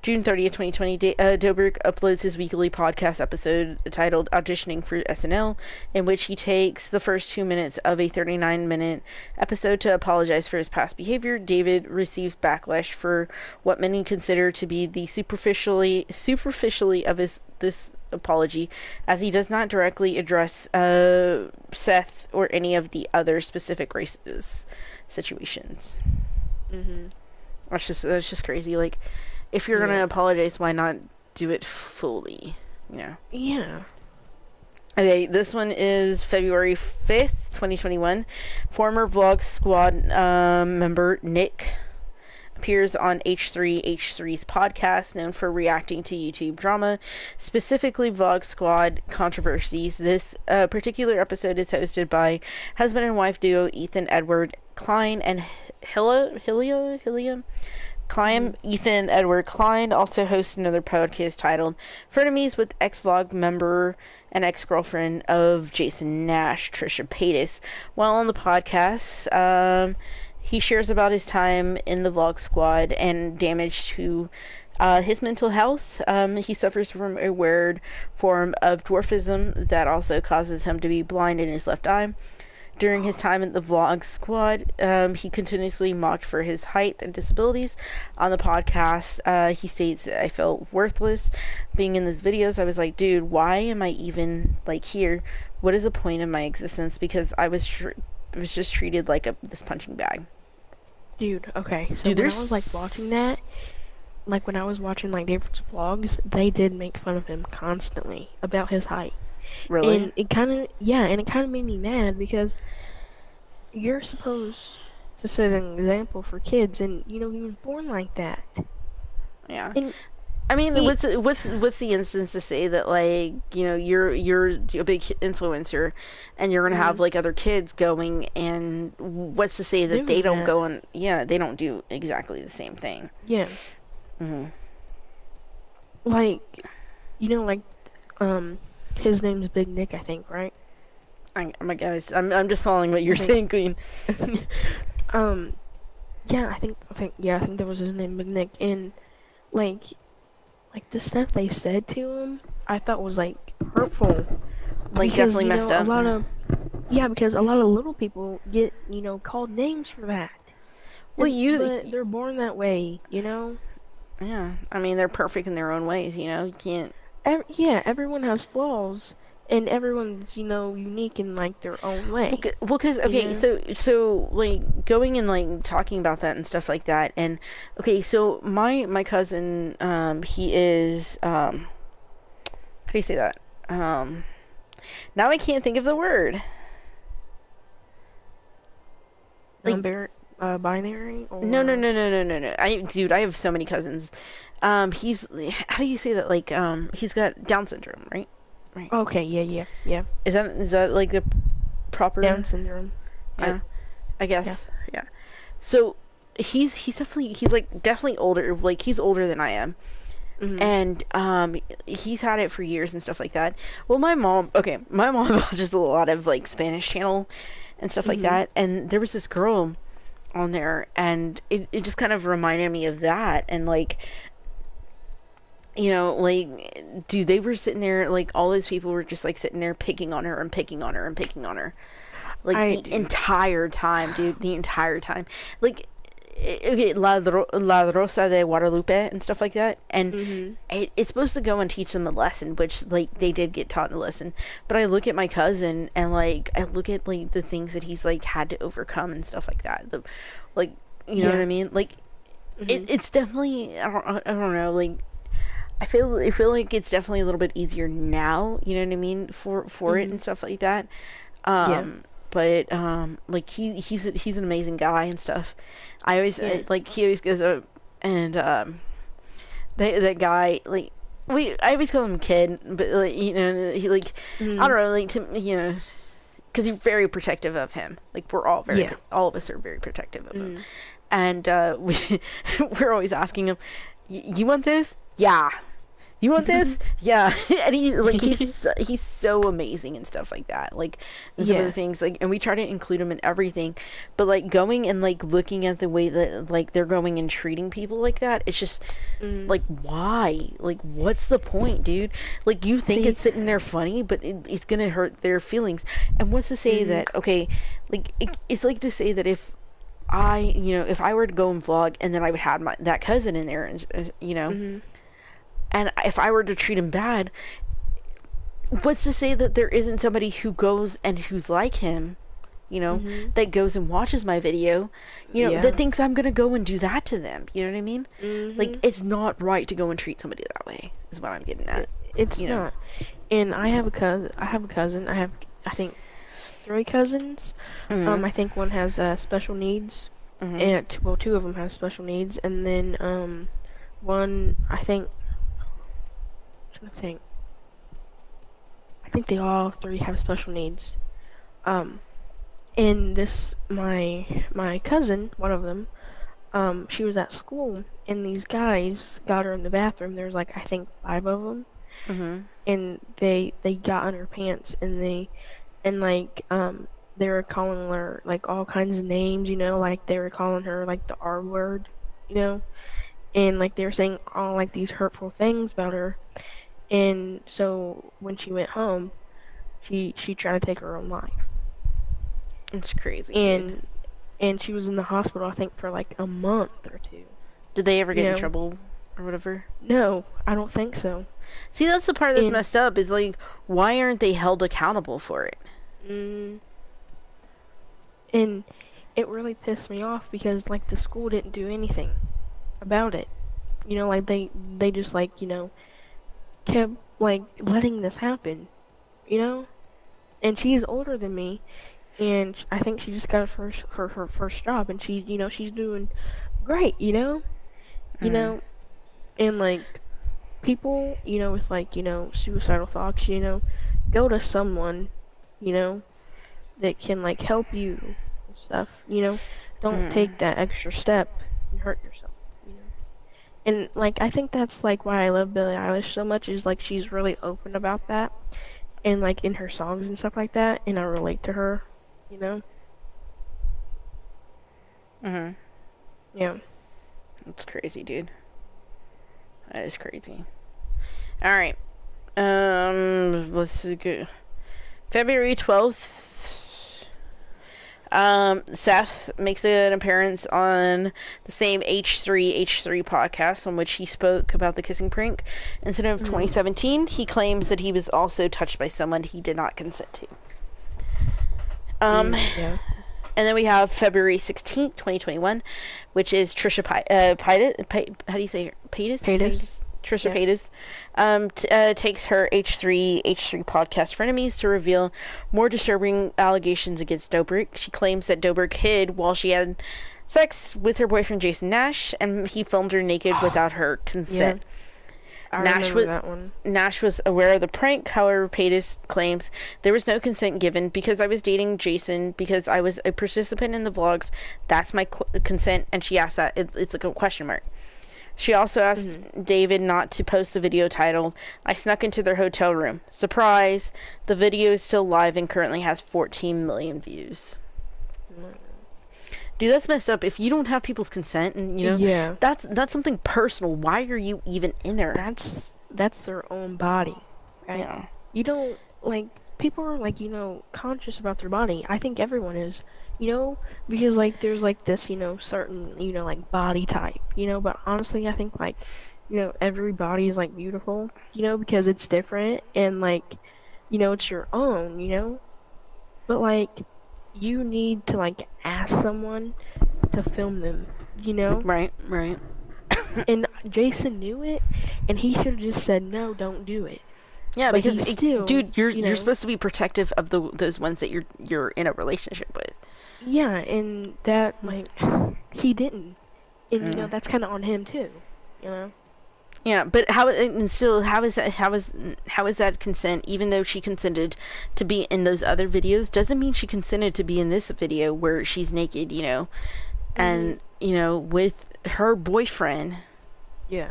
Speaker 1: 2020, Dobrik uploads his weekly podcast episode titled Auditioning for SNL, in which he takes the first 2 minutes of a 39-minute episode to apologize for his past behavior. David receives backlash for what many consider to be the superficially of this apology, as he does not directly address Seth or any of the other specific racist situations. That's just crazy. Like, if you're gonna apologize, why not do it fully?
Speaker 2: Yeah.
Speaker 1: Okay, this one is February 5th, 2021. Former Vlog Squad member Nick appears on H3H3's podcast, known for reacting to YouTube drama, specifically Vlog Squad controversies. This particular episode is hosted by husband and wife duo Ethan Edward Klein and Hilia. Ethan Edward Klein also hosts another podcast titled Frenemies with ex-Vlog member and ex-girlfriend of Jason Nash, Trisha Paytas. While on the podcast, he shares about his time in the Vlog Squad and damage to his mental health. He suffers from a weird form of dwarfism that also causes him to be blind in his left eye. During his time in the Vlog Squad, he continuously mocked for his height and disabilities. On the podcast, he states, I felt worthless being in these videos. I was like, dude, why am I even, like, here? What is the point of my existence? Because I was just treated like this punching bag.
Speaker 2: Dude, okay. So when I was, like, watching that, like, when I was watching, like, David's vlogs, they did make fun of him constantly about his height.
Speaker 1: Really?
Speaker 2: And it kind of made me mad because you're supposed to set an example for kids, and he was born like that.
Speaker 1: Yeah. And I mean, what's the instance to say that, like, you're a big influencer, and you're gonna have like other kids going, and what's to say that they don't go and they don't do exactly the same thing?
Speaker 2: Yeah. Like, his name's Big Nick, I think, right?
Speaker 1: I'm just following what you're saying, Queen.
Speaker 2: Yeah, I think that was his name, Big Nick, and like, like the stuff they said to him, I thought was like hurtful
Speaker 1: Like,
Speaker 2: because
Speaker 1: definitely messed
Speaker 2: a
Speaker 1: up.
Speaker 2: lot of because a lot of little people get called names for that,
Speaker 1: Well,
Speaker 2: but they're born that way,
Speaker 1: yeah. I mean, they're perfect in their own ways. You can't.
Speaker 2: Yeah, everyone has flaws, and everyone's unique in like their own way,
Speaker 1: Well, cause
Speaker 2: you
Speaker 1: okay,
Speaker 2: know.
Speaker 1: so like going and like talking about that and stuff like that, and okay, so my cousin, he is how do you say that? Um, now I can't think of the word. Like,
Speaker 2: Binary
Speaker 1: no, no,
Speaker 2: or
Speaker 1: no, no, no, no, no. Dude, I have so many cousins. He's how do you say that? Like, he's got Down syndrome, right? Right.
Speaker 2: okay, yeah,
Speaker 1: Is that like the
Speaker 2: Down
Speaker 1: proper?
Speaker 2: syndrome.
Speaker 1: Yeah, I
Speaker 2: Yeah.
Speaker 1: guess. Yeah. So he's like definitely older. Like he's older than I am,
Speaker 2: Mhm.
Speaker 1: and he's had it for years and stuff like that. Well, my mom watches a lot of like Spanish channel and stuff like
Speaker 2: Mhm.
Speaker 1: that, and there was this girl on there, and it just kind of reminded me of that, and like like dude, they were sitting there, like all those people were just like sitting there picking on her and picking on her and picking on her, like
Speaker 2: I
Speaker 1: the
Speaker 2: do.
Speaker 1: entire time, dude, the entire time. Like, okay, La Rosa de Guadalupe and stuff like that, and
Speaker 2: Mhm.
Speaker 1: it's supposed to go and teach them a lesson, which like they did get taught a lesson. But I look at my cousin and like I look at like the things that he's like had to overcome and stuff like that. Like, you know what
Speaker 2: Yeah.
Speaker 1: I mean? Like,
Speaker 2: Mhm.
Speaker 1: it's definitely I don't know, like I feel like it's definitely a little bit easier now, you know what I mean, for it
Speaker 2: Mhm.
Speaker 1: and stuff like that.
Speaker 2: Yeah.
Speaker 1: But like he's an amazing guy and stuff. I always
Speaker 2: Yeah.
Speaker 1: like he always goes up and that guy, like, I always call him kid, but like he like I
Speaker 2: Mhm.
Speaker 1: don't know, like, to because he's very protective of him. Like
Speaker 2: Yeah.
Speaker 1: all of us are very protective of him,
Speaker 2: Mhm.
Speaker 1: and we're always asking him, "You want this? Yeah, you want this? Yeah." And he's so amazing and stuff like that. Like, and some of the
Speaker 2: Yeah.
Speaker 1: things, like, and we try to include him in everything, but like going and like looking at the way that like they're going and treating people like that, it's just
Speaker 2: Mhm.
Speaker 1: like, why? Like, what's the point, dude? Like, you think
Speaker 2: See.
Speaker 1: it's sitting there funny, but it's gonna hurt their feelings. And what's to say
Speaker 2: Mhm.
Speaker 1: that, okay, like it's like to say that if I were to go and vlog and then I would have that cousin in there, and
Speaker 2: Mhm.
Speaker 1: and if I were to treat him bad, what's to say that there isn't somebody who goes and who's like him,
Speaker 2: Mhm.
Speaker 1: that goes and watches my video, that
Speaker 2: Yeah.
Speaker 1: thinks I'm gonna go and do that to them. You know what I mean? Like,
Speaker 2: Mhm.
Speaker 1: it's not right to go and treat somebody that way, is what I'm getting at.
Speaker 2: It's
Speaker 1: You know?
Speaker 2: not. And I have a cousin. I have, I think, three cousins.
Speaker 1: Mm
Speaker 2: I think one has special needs,
Speaker 1: hmm. Mm hmm.
Speaker 2: and well, two of them have special needs, and then one I think I think they all three have special needs. Um, and this my cousin, one of them, she was at school, and these guys got her in the bathroom. There's like I think five of them,
Speaker 1: Mm hmm.
Speaker 2: and they got on her pants, and they were calling her like all kinds of names, like they were calling her like the R word, you know, and like they were saying all like these hurtful things about her. And so when she went home, she tried to take her own life,
Speaker 1: It's crazy, dude.
Speaker 2: and she was in the hospital I think for like a month or two.
Speaker 1: Did they ever
Speaker 2: You
Speaker 1: get in
Speaker 2: know,
Speaker 1: trouble or whatever?
Speaker 2: no, I don't think so.
Speaker 1: See, that's the part that's
Speaker 2: And
Speaker 1: messed up, is like, why aren't they held accountable for it?
Speaker 2: mm, and it really pissed me off because like the school didn't do anything about it. Like they just like kept like letting this happen. You know, and she's older than me, and I think she just got her first job, and she's doing great. You
Speaker 1: Mm.
Speaker 2: know, and like people with like suicidal thoughts, go to someone you know that can like help you and stuff. Don't
Speaker 1: Mm.
Speaker 2: take that extra step and hurt yourself. You know. And like I think that's like why I love Billie Eilish so much is like she's really open about that and like in her songs and stuff like that and I relate to her, you know?
Speaker 1: Mm.
Speaker 2: Yeah.
Speaker 1: That's crazy, dude. That is crazy. All right. Let's go. February 12th. Seth makes an appearance on the same H3 podcast on which he spoke about the kissing prank incident of 2017. He claims that he was also touched by someone he did not consent to.
Speaker 2: Yeah.
Speaker 1: And then we have February 16th, 2021, which is Trisha Paytas. How do you say her? Paytas? Trisha Paytas takes her H3 podcast frenemies to reveal more disturbing allegations against Dobrik. She claims that Dobrik hid while she had sex with her boyfriend Jason Nash, and he filmed her naked without her consent.
Speaker 2: Yeah. I remember that one.
Speaker 1: Nash was aware of the prank. However, Paytas claims there was no consent given because I was dating Jason, because I was a participant in the vlogs. That's my consent, and she asked that. It's like a question mark. She also asked David not to post a video titled, "I snuck into their hotel room. Surprise! The video is still live and currently has 14 million views." Dude, that's messed up. If you don't have people's consent, and that's something personal. Why are you even in there?
Speaker 2: That's their own body, right?
Speaker 1: Yeah.
Speaker 2: You don't, like, people are, like, conscious about their body. I think everyone is, because, like, there's, like, this, certain, like, body type, but honestly, I think, like, every body is, like, beautiful, because it's different, and, like, it's your own, but, like, you need to, like, ask someone to film them,
Speaker 1: Right.
Speaker 2: And Jason knew it, and he should have just said, no, don't do it.
Speaker 1: Yeah,
Speaker 2: but
Speaker 1: because
Speaker 2: still,
Speaker 1: dude, you're supposed to be protective of those ones that you're in a relationship with.
Speaker 2: Yeah, and that, like, he didn't, and that's kind of on him too,
Speaker 1: Yeah, but how is that consent? Even though she consented to be in those other videos, doesn't mean she consented to be in this video where she's naked, and with her boyfriend.
Speaker 2: Yeah.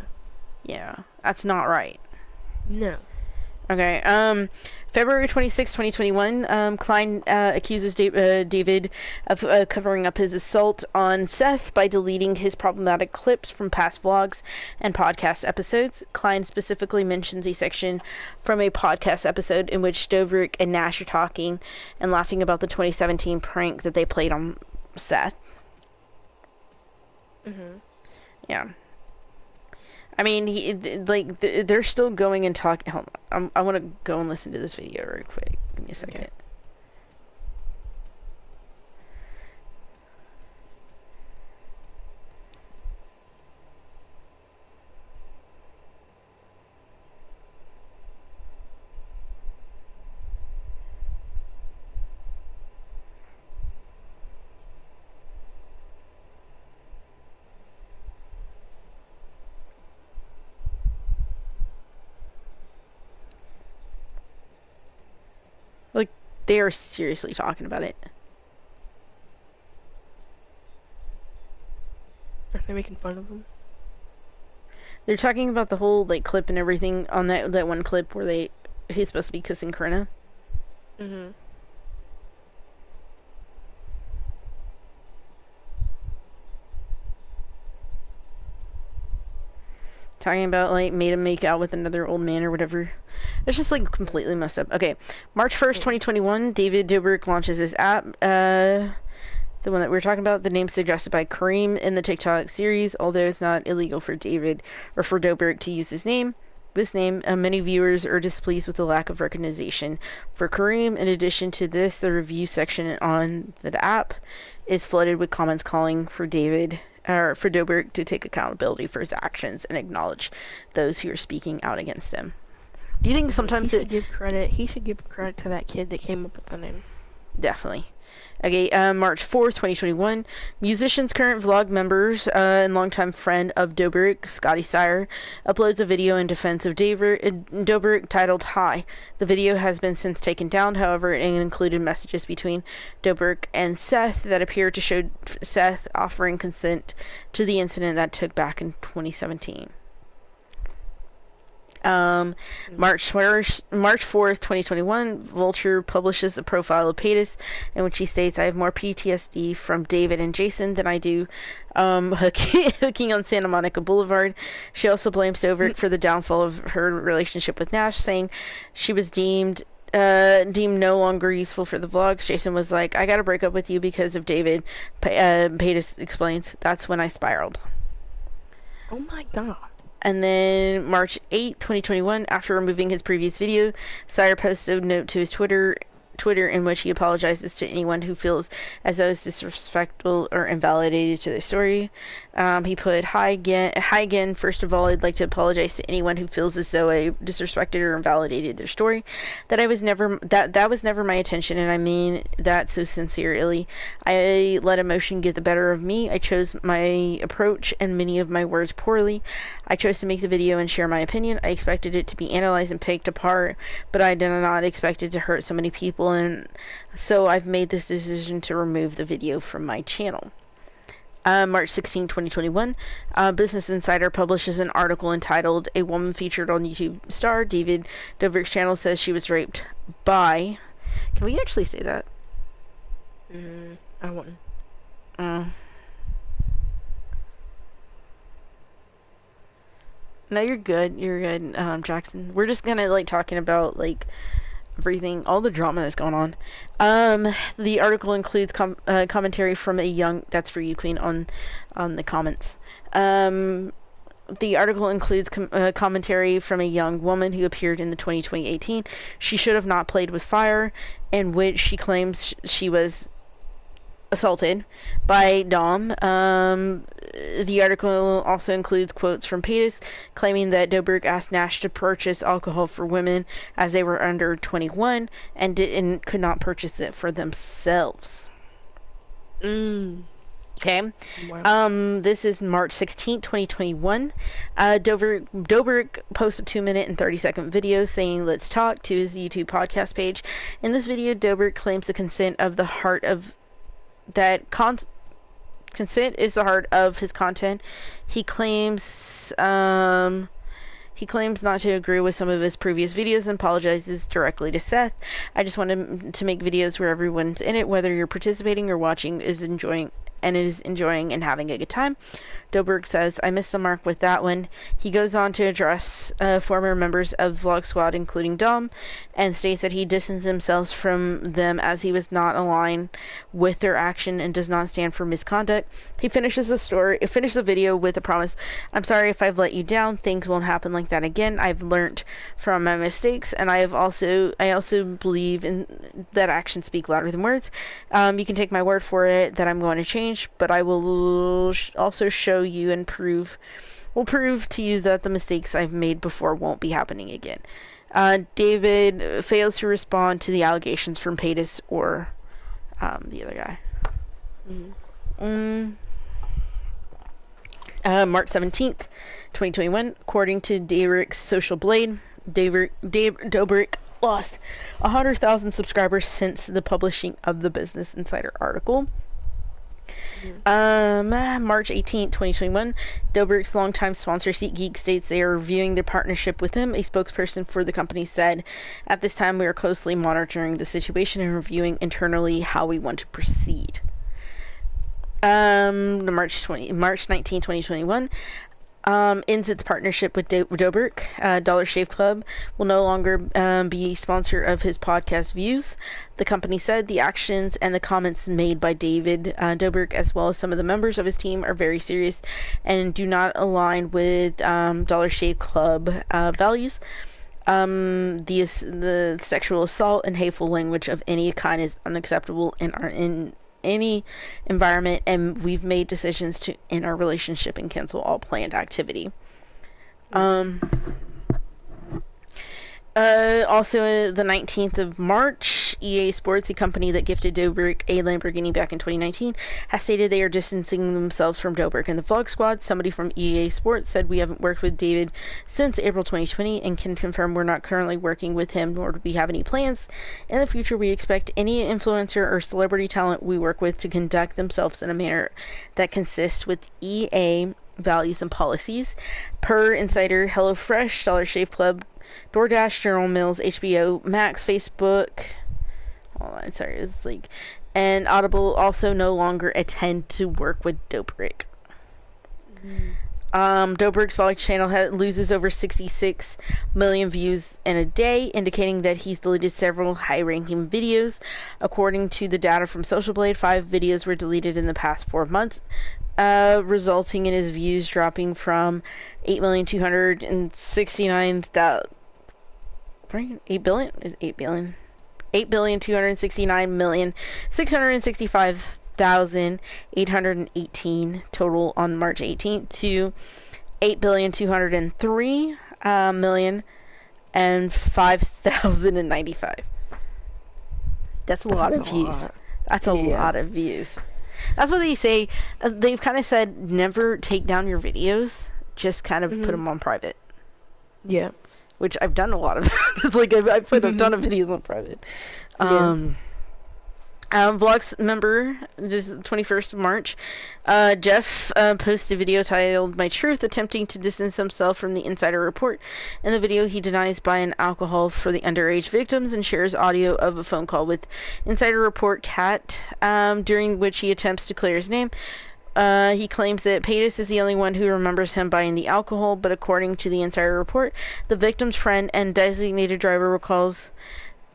Speaker 1: Yeah, that's not right.
Speaker 2: No.
Speaker 1: Okay. February 26, 2021, Klein accuses David of covering up his assault on Seth by deleting his problematic clips from past vlogs and podcast episodes. Klein specifically mentions a section from a podcast episode in which Dobrik and Nash are talking and laughing about the 2017 prank that they played on Seth. Yeah. I mean, they're still going and talking. Hold on. I want to go and listen to this video real quick. Give me a second. Okay. Like, they are seriously talking about it.
Speaker 2: Are they making fun of him?
Speaker 1: They're talking about the whole, like, clip and everything on that one clip where he's supposed to be kissing Corinna. Talking about, like, made him make out with another old man or whatever. It's just, like, completely messed up. Okay, March 1st, 2021, David Dobrik launches his app. The one that we were talking about, the name suggested by Kareem in the TikTok series, although it's not illegal for David or for Dobrik to use this name, many viewers are displeased with the lack of recognition for Kareem. In addition to this, the review section on the app is flooded with comments calling for Dobrik to take accountability for his actions and acknowledge those who are speaking out against him. Do you think sometimes
Speaker 2: he should give credit to that kid that came up with the name?
Speaker 1: Definitely. Okay, March 4th, 2021, musician's current vlog members and longtime friend of Dobrik, Scotty Sire, uploads a video in defense of Dobrik titled "Hi." The video has been since taken down, however, it included messages between Dobrik and Seth that appear to show Seth offering consent to the incident that took back in 2017. March 4th, 2021, Vulture publishes a profile of Paytas in which he states, "I have more PTSD from David and Jason than I do hooking on Santa Monica Boulevard." She also blames Dobrik for the downfall of her relationship with Nash, saying she was deemed no longer useful for the vlogs. Jason was like, "I gotta break up with you because of David." Paytas explains, "That's when I spiraled."
Speaker 2: Oh my god.
Speaker 1: And then March 8th, 2021, after removing his previous video, Sire posted a note to his Twitter in which he apologizes to anyone who feels as though it's disrespectful or invalidated to their story. He put, Hi again. First of all, I'd like to apologize to anyone who feels as though I disrespected or invalidated their story. That was never my intention, and I mean that so sincerely. I let emotion get the better of me. I chose my approach and many of my words poorly. I chose to make the video and share my opinion. I expected it to be analyzed and picked apart, but I did not expect it to hurt so many people, and so I've made this decision to remove the video from my channel. March 16, 2021, Business Insider publishes an article entitled, "A woman featured on YouTube star David Dobrik's channel says she was raped by..." Can we actually say that?
Speaker 2: I wouldn't.
Speaker 1: No, you're good. You're good, Jackson. We're just gonna, like, talking about, like, everything, all the drama that's going on. The article includes commentary from a young... That's for you, Queen, on the comments. The article includes commentary from a young woman who appeared in the 2018 She Should Have Not Played With Fire, in which she claims she was assaulted by Dom. The article also includes quotes from Paytas claiming that Dobrik asked Nash to purchase alcohol for women as they were under 21 and could not purchase it for themselves. Okay.
Speaker 2: Wow.
Speaker 1: This is March 16th, 2021. Dobrik posts a 2-minute and 30-second video saying "Let's talk" to his YouTube podcast page. In this video, Dobrik claims the consent is the heart of his content. He claims not to agree with some of his previous videos and apologizes directly to Seth. "I just wanted to make videos where everyone's in it, whether you're participating or watching is enjoying and having a good time." Dobrik says, "I missed the mark with that one." He goes on to address former members of Vlog Squad, including Dom, and states that he distanced himself from them as he was not aligned with their action and does not stand for misconduct. He finishes the video with a promise: "I'm sorry if I've let you down. Things won't happen like that again. I've learned from my mistakes, and I also believe in that actions speak louder than words. You can take my word for it that I'm going to change, but I will also show you and prove to you that the mistakes I've made before won't be happening again." David fails to respond to the allegations from Paytas or the other guy. March 17th, 2021, according to Dobrik's Social Blade, Dobrik lost 100,000 subscribers since the publishing of the Business Insider article. March 18th, 2021, Dobrik's longtime sponsor SeatGeek states they are reviewing their partnership with him. A spokesperson for the company said, "At this time, we are closely monitoring the situation and reviewing internally how we want to proceed." March 19th, 2021, ends its partnership with Dobrik. Dollar Shave Club will no longer be sponsor of his podcast views. The company said the actions and the comments made by David Dobrik, as well as some of the members of his team, are very serious and do not align with Dollar Shave Club values. The sexual assault and hateful language of any kind is unacceptable in any environment, and we've made decisions to end our relationship and cancel all planned activity. Also, the 19th of March, EA Sports, a company that gifted Dobrik a Lamborghini back in 2019, has stated they are distancing themselves from Dobrik and the Vlog Squad. Somebody from EA Sports said, "We haven't worked with David since April 2020 and can confirm we're not currently working with him, nor do we have any plans. In the future, we expect any influencer or celebrity talent we work with to conduct themselves in a manner that consists with EA values, and policies. Per Insider, HelloFresh, Dollar Shave Club, DoorDash, General Mills, HBO Max, Facebook. Hold on, sorry, it's like, and Audible also no longer intend to work with Dobrik. Dobrik's vlog channel loses over 66 million views in a day, indicating that he's deleted several high-ranking videos. According to the data from Social Blade, 5 videos were deleted in the past 4 months, resulting in his views dropping from 8,269,000. 8 billion is 8 billion. 8,269,665,818 total on March 18th to 8,203,000,000 and 5,095. That's a lot of views. That's a lot of views. That's what they say. They've kind of said never take down your videos, just kind of put them on private.
Speaker 2: Yeah.
Speaker 1: Which I've done a lot of that. Like I've put a ton of videos on private. Vlogs member, this is 21st of March. Jeff posted a video titled "My Truth," attempting to distance himself from the Insider report. In the video, he denies buying alcohol for the underage victims and shares audio of a phone call with Insider report Kat, during which he attempts to clear his name. He claims that Paytas is the only one who remembers him buying the alcohol, but according to the Insider report, the victim's friend and designated driver recalls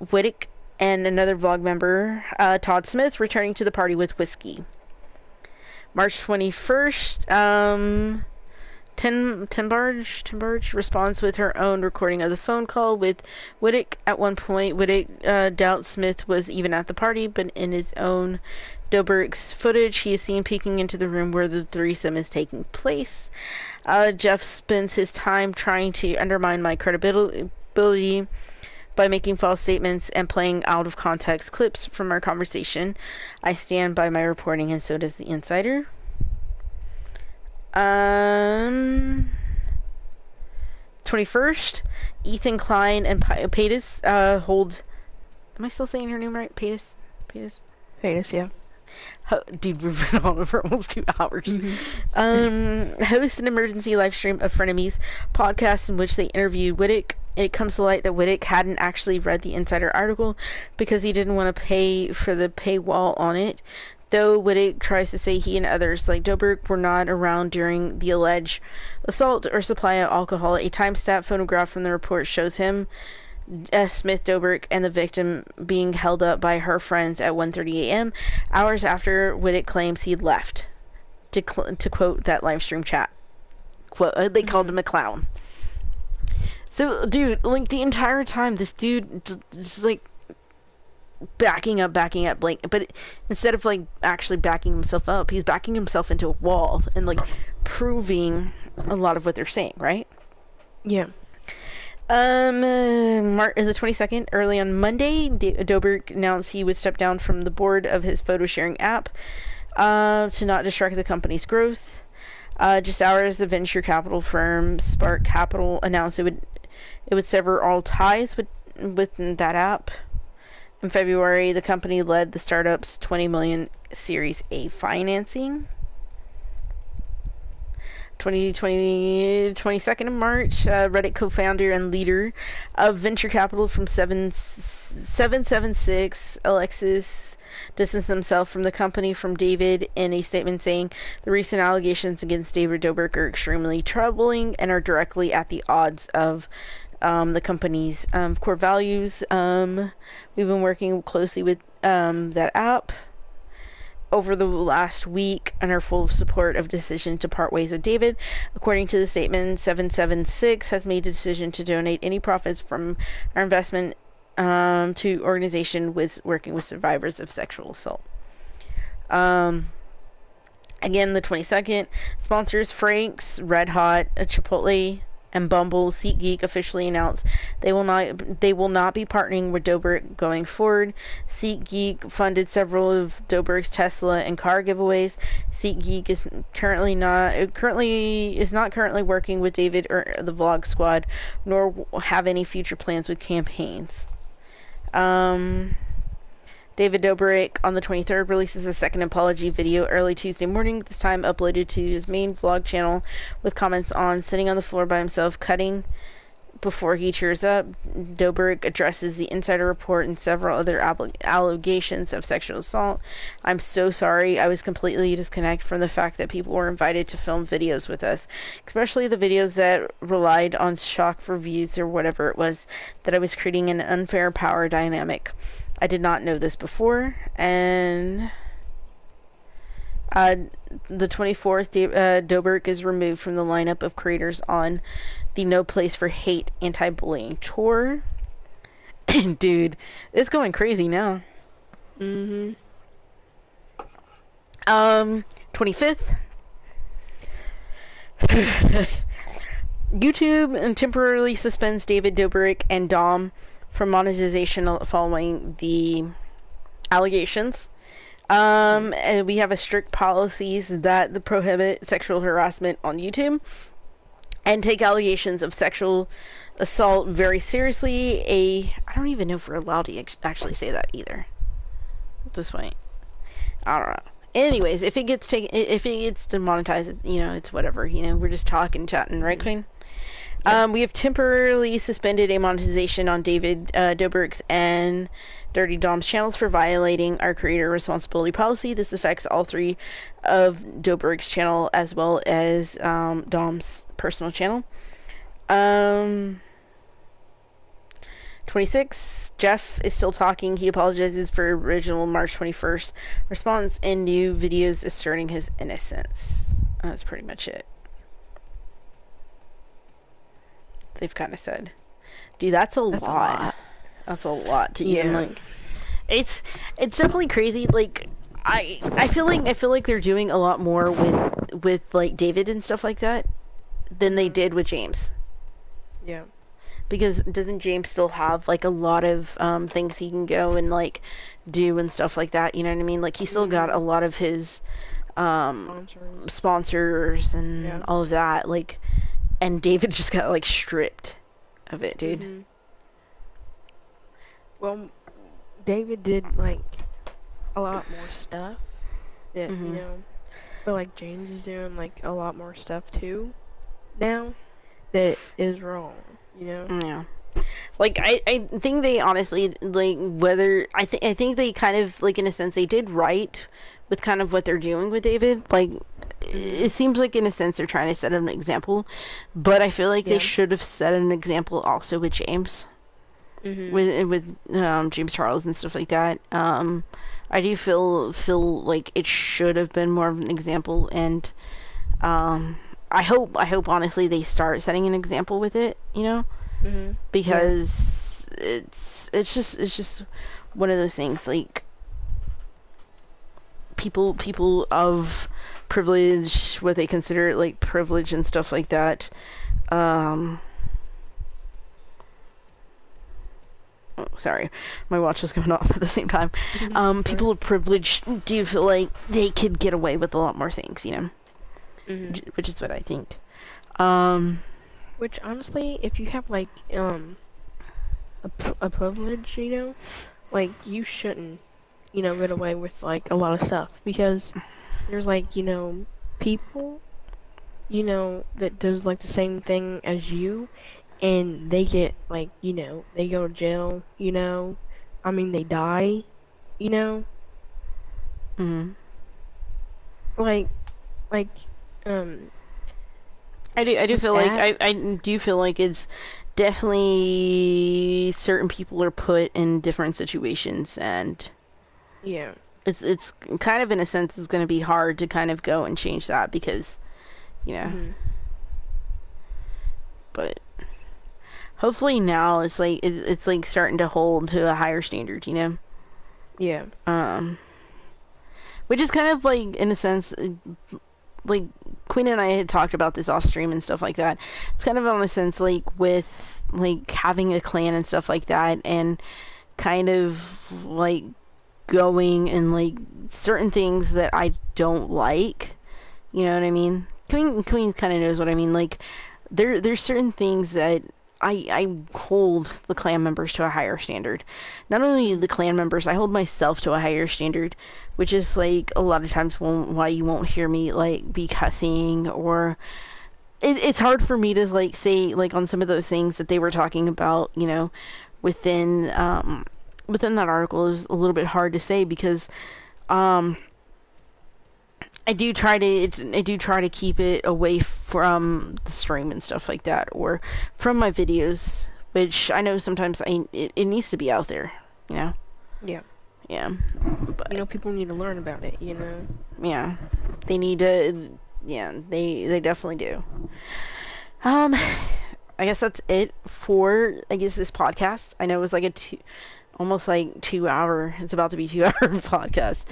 Speaker 1: Whittick and another vlog member, Todd Smith, returning to the party with whiskey. March 21st, Timbarge responds with her own recording of the phone call with Whittick. At one point, Whittick doubts Smith was even at the party, but in his own Dobrik's footage, he is seen peeking into the room where the threesome is taking place. Jeff spends his time trying to undermine my credibility by making false statements and playing out of context clips from our conversation. I stand by my reporting, and so does the Insider. 21st, Ethan Klein and Paytas hold. Am I still saying her name right? Paytas,
Speaker 2: yeah.
Speaker 1: Dude, we've been on for almost 2 hours. Host an emergency live stream of Frenemies podcast in which they interviewed Whittick. It comes to light that Whittick hadn't actually read the Insider article because he didn't want to pay for the paywall on it. Though Whittick tries to say he and others like Dobrik were not around during the alleged assault or supply of alcohol, a time-stamp photograph from the report shows him, Smith, Dobrik, and the victim being held up by her friends at 1:30 a.m., hours after Whittick claims he'd left. To quote that live stream chat, they called him a clown. So, dude, like, the entire time, this dude just like, backing up, like, but instead of, like, actually backing himself up, he's backing himself into a wall and, like, proving a lot of what they're saying, right?
Speaker 2: Yeah.
Speaker 1: The 22nd, early on Monday, Dobrik announced he would step down from the board of his photo-sharing app, to not distract the company's growth. Just hours, the venture capital firm Spark Capital announced it would sever all ties with that app. In February, the company led the startup's $20 million Series A financing. 22nd of March, Reddit co-founder and leader of venture capital from 776, Alexis, distanced himself from the company from David in a statement saying the recent allegations against David Dobrik are extremely troubling and are directly at the odds of the company's core values. We've been working closely with that app over the last week and are full of support of decision to part ways with David. According to the statement, 776 has made the decision to donate any profits from our investment to organization working with survivors of sexual assault. Again, the 22nd, sponsors Frank's, Red Hot, Chipotle, and Bumble, SeatGeek officially announced they will not be partnering with Dobrik going forward. SeatGeek funded several of Dobrik's Tesla and car giveaways. SeatGeek is not currently working with David or the Vlog Squad, nor have any future plans with campaigns. David Dobrik on the 23rd releases a second apology video early Tuesday morning, this time uploaded to his main vlog channel with comments on sitting on the floor by himself, cutting before he cheers up. Dobrik addresses the insider report and several other allegations of sexual assault. I'm so sorry. I was completely disconnected from the fact that people were invited to film videos with us, especially the videos that relied on shock for views or whatever it was, that I was creating an unfair power dynamic. I did not know this before. And the 24th, Dobrik is removed from the lineup of creators on the No Place for Hate anti-bullying tour. Dude, it's going crazy now. 25th. YouTube temporarily suspends David Dobrik and Dom from monetization following the allegations. And we have a strict policies that prohibit sexual harassment on YouTube and take allegations of sexual assault very seriously. I don't even know if we're allowed to actually say that either at this point. I don't know. Anyways, if it gets demonetized, it's whatever. We're just talking, chatting, right, Queen? Yeah. We have temporarily suspended a monetization on David Dobrik's and Dirty Dom's channels for violating our creator responsibility policy. This affects all three of Dobrik's channel as well as Dom's personal channel. 26, Jeff is still talking. He apologizes for original March 21st response in new videos asserting his innocence. That's pretty much it. They've kind of said, dude, that's a lot. That's a lot to even like. It's definitely crazy. Like I feel like they're doing a lot more with like David and stuff like that than they did with James.
Speaker 2: Yeah.
Speaker 1: Because doesn't James still have like a lot of things he can go and like do and stuff like that? You know what I mean? Like he still got a lot of his sponsors and all of that. Like, and David just got like stripped of it, dude.
Speaker 2: Well, David did like a lot more stuff that but like James is doing like a lot more stuff too now that is wrong.
Speaker 1: Yeah. Like I think they honestly like whether I think they kind of like in a sense they did right with kind of what they're doing with David. Like it seems like in a sense they're trying to set an example, but I feel like they should have set an example also with James. With James Charles and stuff like that. I do feel like it should have been more of an example, and I hope honestly they start setting an example with it, because it's just one of those things like people of privilege, what they consider like privilege and stuff like that. Oh, sorry, my watch was going off at the same time. People of privilege do feel like they could get away with a lot more things, which is what I think.
Speaker 2: Which honestly, if you have like a privilege, like you shouldn't, get away with like a lot of stuff because there's like people, that does like the same thing as you. And they get, like, they go to jail, I mean, they die, Like, I
Speaker 1: do feel like, I do feel like it's definitely certain people are put in different situations, and it's kind of, in a sense, it's going to be hard to kind of go and change that because, but hopefully now it's like starting to hold to a higher standard,
Speaker 2: Yeah.
Speaker 1: Which is kind of like in a sense, like Queen and I had talked about this off stream and stuff like that. It's kind of in a sense like with like having a clan and stuff like that, and kind of like going and like certain things that I don't like. You know what I mean? Queen kind of knows what I mean. Like there's certain things that I hold the clan members to a higher standard. Not only the clan members, I hold myself to a higher standard, which is like a lot of times why you won't hear me like be cussing, or it's hard for me to like say like on some of those things that they were talking about, you know, within within that article. It was a little bit hard to say because I do try to keep it away from the stream and stuff like that, or from my videos, which I know sometimes it needs to be out there, you know.
Speaker 2: Yeah.
Speaker 1: Yeah. But
Speaker 2: You know, people need to learn about it, you know.
Speaker 1: yeah, they need to. Yeah, they definitely do. I guess that's it for this podcast. I know it was like almost like 2 hour. It's about to be 2 hour podcast.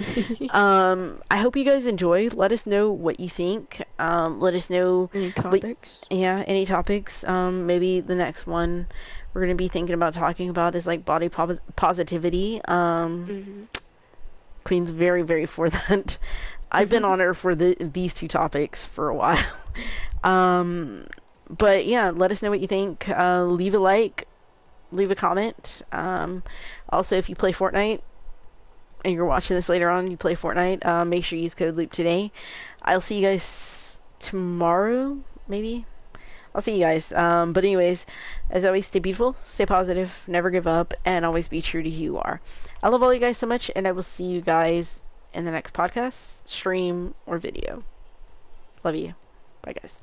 Speaker 1: I hope you guys enjoy. Let us know what you think. Let us know
Speaker 2: Any topics?
Speaker 1: any topics. Maybe the next one we're gonna be thinking about talking about is like body positivity. Queen's very, very for that. I've been on her for these two topics for a while. But yeah, let us know what you think. Leave a like, leave a comment. Also, if you play Fortnite and you're watching this later on, you play Fortnite, make sure you use code Loop today. I'll see you guys tomorrow, maybe. I'll see you guys. But anyways, as always, stay beautiful, stay positive, never give up, and always be true to who you are. I love all you guys so much, and I will see you guys in the next podcast, stream, or video. Love you. Bye, guys.